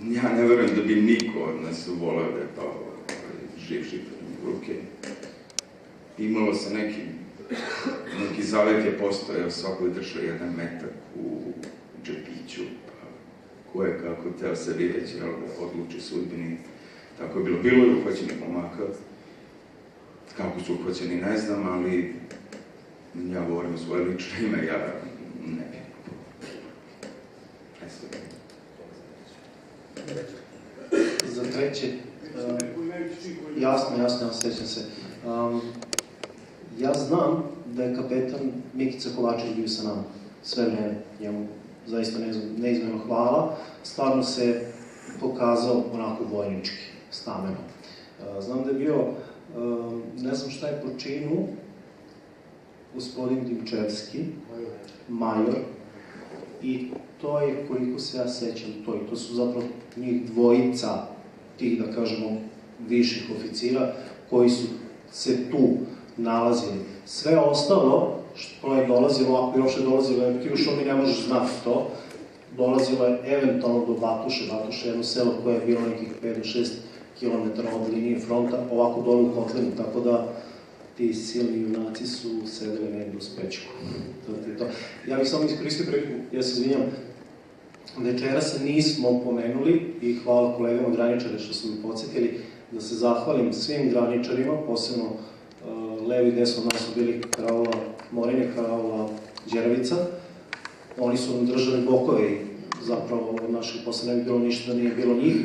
[SPEAKER 5] ja ne verujem da bi niko od nas voleo da je pao živ u ruke. Imalo se neki zavet je postojao, svako je držao 1 metak u džepiću, pa ko je kako teo se vidjeti, odluči sudbini. Tako je bilo. Bilo je uhvaćenih momaka. Kako su uhvaćeni ne znam, ali ja govorim o svoje lično ime, ja ne bih.
[SPEAKER 7] Za treće, jasno, sećam se. Ja znam da je kapetan Mikica Kovačević bio sa nama sve vreme. Njemu zaista neizmjerno hvala. Stvarno se pokazao onako vojnički, stameno. Znam da je bio, ne znam šta je po činu, gospodin Dimčevski, major, i to je, koliko se ja sećam, to su zapravo njih dvojica tih, da kažemo, viših oficira koji su se tu nalazili. Sve ostalo što je dolazilo, ako je uopšte dolazilo, jer Kjušo mi ne možeš znati to, dolazilo je eventualno do Batuše. Batuše je jedno selo koje je bilo nekih 5 do 6 km od linije fronta, ovako dole u Kotlinu, tako da ti silni junaci su sedeli negdje u Spećku. Ja bih samo iskoristio priliku, ja se izvinjam, večeras se nismo pomenuli i hvala kolegama graničara što su mi podsjetili da se zahvalim svim graničarima, posebno levo i desno od nas su bili karaula Morine, karaula Đeravica. Oni su nam držali bokove i zapravo od našeg posle ne bi bilo ništa da nije bilo njih.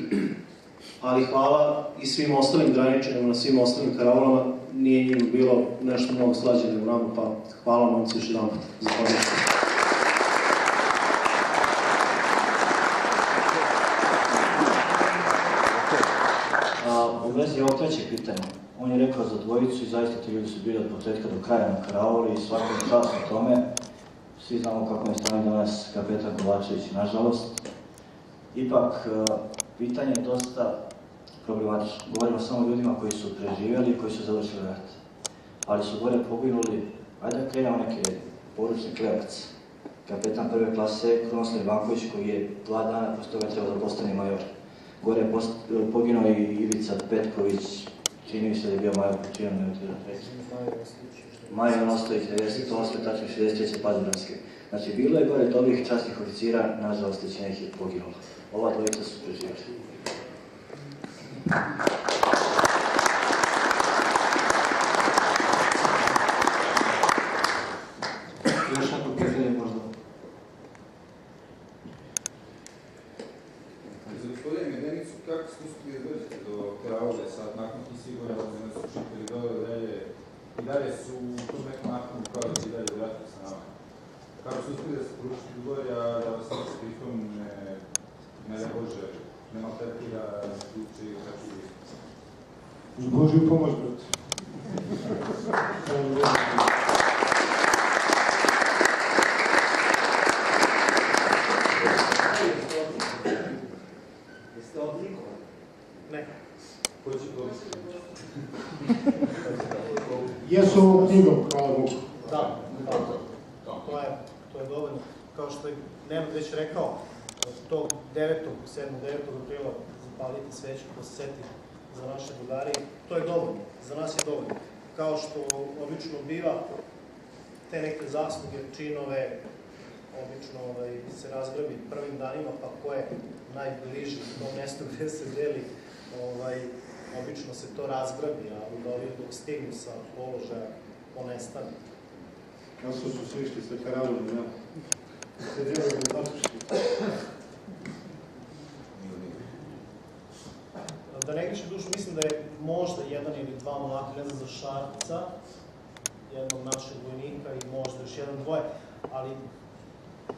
[SPEAKER 7] Ali hvala i svim ostalim graničarima, na svim ostalim karaulama, nije njim bilo nešto mnogo slađe nego nama, pa hvala momci još jedan put za podršku.
[SPEAKER 3] U vezi ovog trećeg pitanja, on je rekao za dvojicu i zaista ti ljudi su bili od početka do kraja na karauli i svakom času tome. Svi znamo kako je stanje danas kapetan Kovačević, nažalost. Ipak, pitanje je dosta problematično. Govorimo samo o ljudima koji su preživjeli i koji su završili rat. Ali su gore poginuli, ajde da krenemo neki poručni klevac. Kapetan prve klase Krunoslav Ivanković, koji je 2 dana posle toga trebao da postane major. Gore je poginuo i Ivica Petković, čini mi se da je bio major Kućijan, ne utira treći. Majo Nostović, 98. tačka 63. Padobranske. Znači, bilo je gore dobrih časnih oficira, nažalost, većina ih je poginulo. Ova dvojica su preživjeli.
[SPEAKER 8] Još neko pitanje možda?
[SPEAKER 5] Za gospodine Medenicu, kako ste uspili da dođete do te aule sad, nakon ti sigurno da su čitali dobro i dalje su u tom nekom aktomu kao da i dalje vratili sa nama. Kako su uspili da se poručiti gore, a da vas ne se pritom ne da Bože, ne maltretira, uči i kako je.
[SPEAKER 4] Uz Božju pomoć, brate.
[SPEAKER 16] Jeste odlikovani?
[SPEAKER 7] Ne.
[SPEAKER 16] Ko će to
[SPEAKER 4] Jesu ovom knjigom, hvala Bogu.
[SPEAKER 7] Da, to je dovoljno. Kao što je Nenad već rekao, tog 7. 9. aprila zapaliti sveću, posjeti za naše drugare, to je dovoljno, za nas je dovoljno. Kao što obično biva, te neke zasluge, činove, obično se razgrabi prvim danima, pa ko je najbliži u tom mjestu gde se deli, obično se to razgrabi, a onda ovi dok stignu sa položaja, ponestane.
[SPEAKER 4] Kao su svi išli sa karavom, ja. Se djelaju u Batuški.
[SPEAKER 7] Da ne griše dušu, mislim da je možda 1 ili 2 momaka, ne znam za Šarca, jednog našeg vojnika i možda još 1-2, ali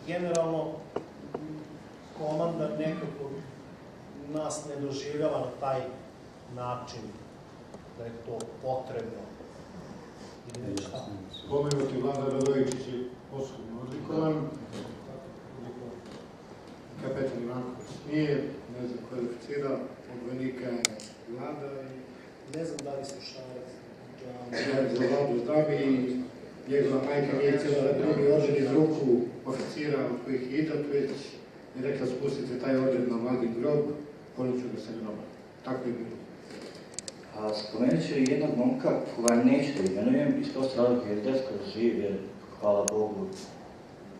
[SPEAKER 7] generalno komandar nekako nas ne doživljava na taj način, da je to potrebno. Ili već šta?
[SPEAKER 4] Pomenuti Vlada Radovičić je osobno odlikovan. Kapetan Ivanković nije, ne znam kvalificira, od vojnika je Vlada i...
[SPEAKER 7] Ne znam da li su Šarac,
[SPEAKER 4] Ja za Vladu znam i njegova majka nije cijela da primi orden iz ruku oficira od kojih je idat, već je rekla spustite taj orden na mladi grob, ponuću da se groba. Tako je bilo.
[SPEAKER 3] A spomenut ću jednog momka koga neću da imenujem, iz prosto razloga jer detko živ, jer hvala Bogu,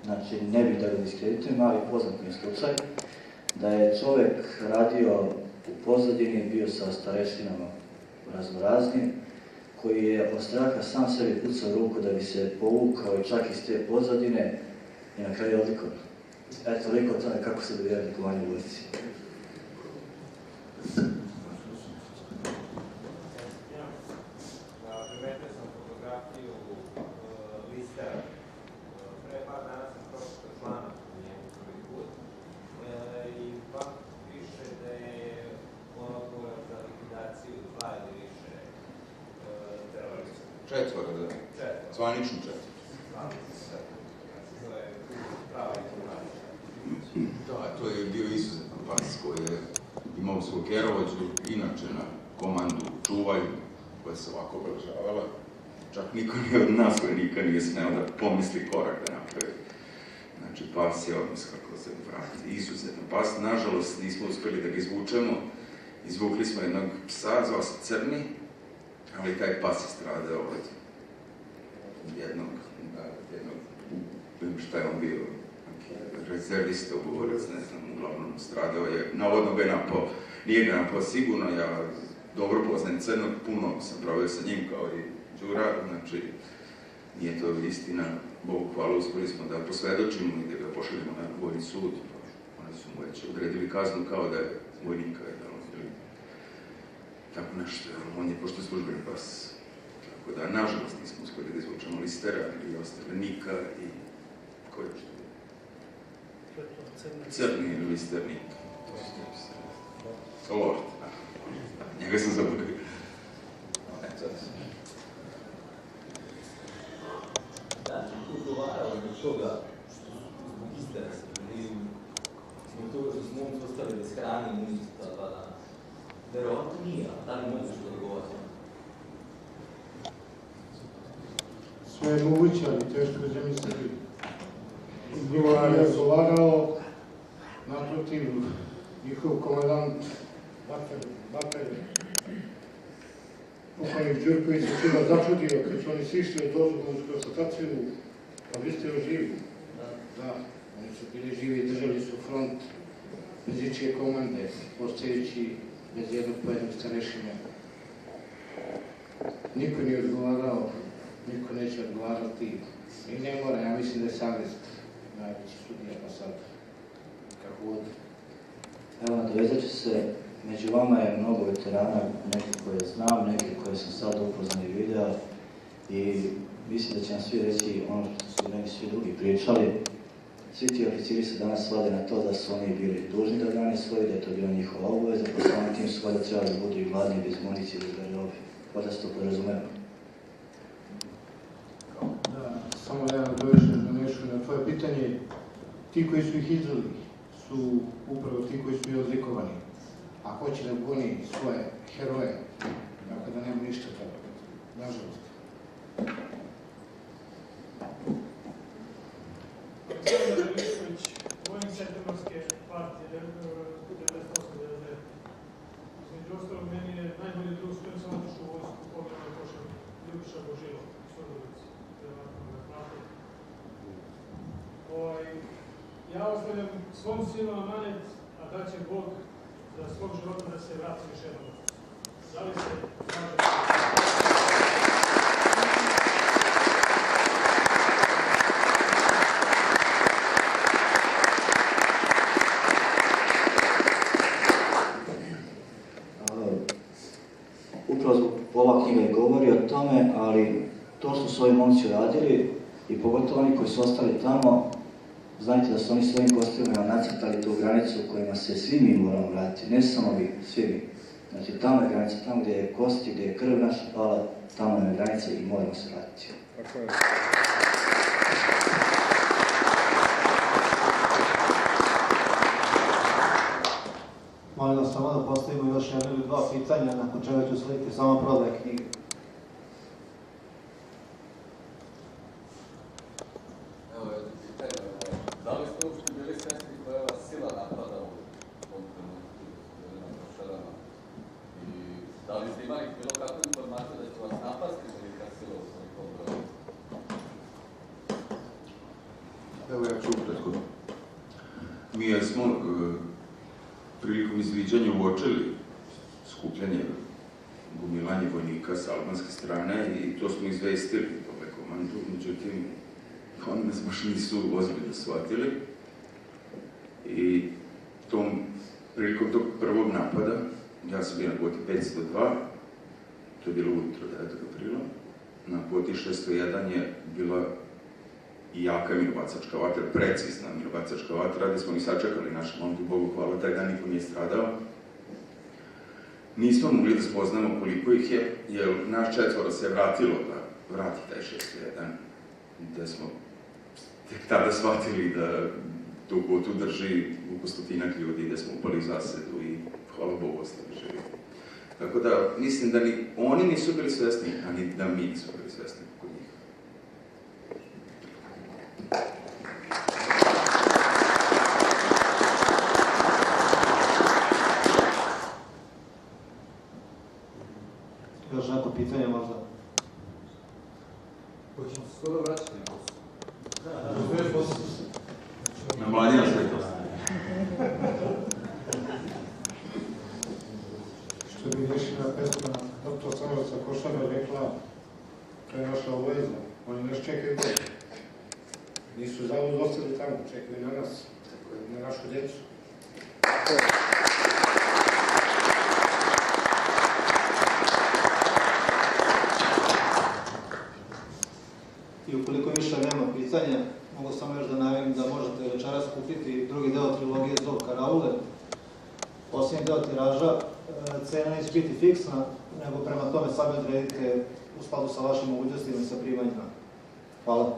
[SPEAKER 3] znači ne bih da ga diskreditujem, ali poznat mi je slučaj, da je čovek radio u pozadini, bio sa starešinama raznoraznim, koji je od straha sam sebi pucao ruku da bi se povukao i čak iz te pozadine i na kraju odlikovan. Eto, toliko o tome kako se dobija odlikovanje u vojsci.
[SPEAKER 10] Primetio sam fotografiju listera. Pre par dana sam pročitao članak u njemu prvi put i vam piše da je on odgovoran za likvidaciju 2 ili više terorista.
[SPEAKER 5] 4, da. Zvanično 4.
[SPEAKER 10] To je prava informacija.
[SPEAKER 5] Da, to je bio izuzetan pas koji je imao svog herovođu, inače na komandu čuvaj, koja se ovako obeležavala. Čak niko nije od nas koji nikad nije smeo da pomisli korak da napravi. Znači, pas je odnos kako se vrati. Izuzetan pas. Nažalost, nismo uspeli da ga izvučemo. Izvukli smo jednog psa, zvao se Crni, ali taj pas je stradao od jednog, šta je on bio, rezervista, ugovorac, ne znam, uglavnom stradao je, navodno ga je napao, nije ga napao sigurno, ja dobro poznajem Crnog, puno sam proveo sa njim kao i Đura, znači nije to istina, Bogu hvala, uspeli smo da posvedočimo i da ga pošaljemo na vojni sud, oni su mu već odredili kaznu kao da je vojnika, ili tako nešto, on je pošto službeni pas, tako da, nažalost, nismo uspeli da izvučemo listera ili ostalenika i ko je što? Crni ili listernik. Lord, njega sam zaboravio.
[SPEAKER 16] Da, ugovarao do toga
[SPEAKER 18] interesa. Zbog toga što smo momci ostali bez hrane i municije ta 2 dana. Verovatno nije, a da li mogu što odgovoriti?
[SPEAKER 4] Sve je moguće, ali teško da zemlji Srbiji. Njima je razgovarao, naprotiv, njihov komandant Bakar, pokojnik Đurković se čuva začudio kad su oni sišli od ozbiljnu konstataciju, pa vi ste još živi. Da, oni su bili živi i držali su front bez ičije komande, ostajući bez jednog pojednog starešina. Niko nije odgovarao, niko neće odgovarati i ne mora, ja mislim da je savjest najveći sudija, pa sad kako god.
[SPEAKER 3] Evo, nadovezat ću se, među vama je mnogo veterana, neke koje znam, neke koje sam sad upoznan i video i mislim da će nam svi reći ono što su meni svi drugi pričali. Svi ti oficiri se danas svode na to da su oni bili dužni da brane svoje, da je to bila njihova obaveza, pa samim tim su valjda trebali da budu i gladni, bez municije, bez garderobe. Valjda se to podrazumeva.
[SPEAKER 4] Da, samo ja nadovežem na nešto na tvoje pitanje. Ti koji su ih izveli su upravo ti koji su i odlikovani, a hoće da goni svoje heroje, dakle da nema ništa toga, nažalost.
[SPEAKER 19] Aleksandar Milišković, vojnik Septembarske partije, 98-99. Između ostalog, meni je najbolji drug s kojim sam otišao u vojsku, pogledao je prošao Ljubiša Božilo, Sordovic, vjerovatno ga prate. Ja ostavljam svom sinu amanet, a daće Bog za svog života da se vrati još jednom. Da li se
[SPEAKER 3] Upravo ova knjiga i govori o tome, ali to što su ovi momci radili i pogotovo oni koji su ostali tamo, znajte da su oni svojim kostima nacrtali tu granicu kojima se svi mi moramo vratiti, ne samo vi, svi mi. Znači tamo je granica, tamo gdje je kosti, gdje je krv naša pala, tamo je granica i moramo se vratiti.
[SPEAKER 14] Tako je.
[SPEAKER 8] Molim vas samo da postavimo još jedno ili 2 pitanja, nakon čega ću slediti samo prodaje knjige.
[SPEAKER 15] Evo jedno pitanje, da li ste uopšte bili svesni koja vas sila napada u tom trenutku, na Košarama? I da li ste imali bilo kakvu informaciju da će vas napasti velika sila u toliko broju?
[SPEAKER 5] Evo ja ću ukratko. Mi smo prilikom izviđanja uočili skupljanje, gomilanje vojnika sa albanske strane i to smo izvestili tome komandu, međutim, oni nas baš nisu ozbiljno shvatili i prilikom tog prvog napada, ja sam bio na kvoti 502, to je bilo ujutro 9. aprila, na kvoti 601 je bila i jaka minobacačka vatra, precizna minobacačka vatra, gde smo mi sačekali naše momke, Bogu hvala, taj dan niko nije stradao. Nismo mogli da spoznamo koliko ih je, jer naš 4 se je vratilo da vrati taj 601, gde smo tek tada shvatili da tu kvotu drži oko 100 ljudi, gde smo upali zasedu i hvala Bogu ostali živi. Tako da, mislim da ni oni nisu bili svesni, a ni da mi nisu bili svesni kod njih.
[SPEAKER 8] Još neko pitanje možda?
[SPEAKER 15] Hoćemo se skoro vraćati na posao.
[SPEAKER 5] Na mladina svetost.
[SPEAKER 4] Što bi Višnja pesma dr. Samovica Košara rekla, to je naša obaveza, oni nas čekaju gore. Nisu zavod ostali tamo, čekaju na nas, na našu djecu.
[SPEAKER 8] I ukoliko više nema pitanja, mogu samo još da najavim da možete večeras kupiti drugi deo trilogije Zov Karaule. Posljednji deo tiraža, cena neće biti fiksna, nego prema tome sami odredite u skladu sa vašim mogućnostima i sa primanjima. Hvala.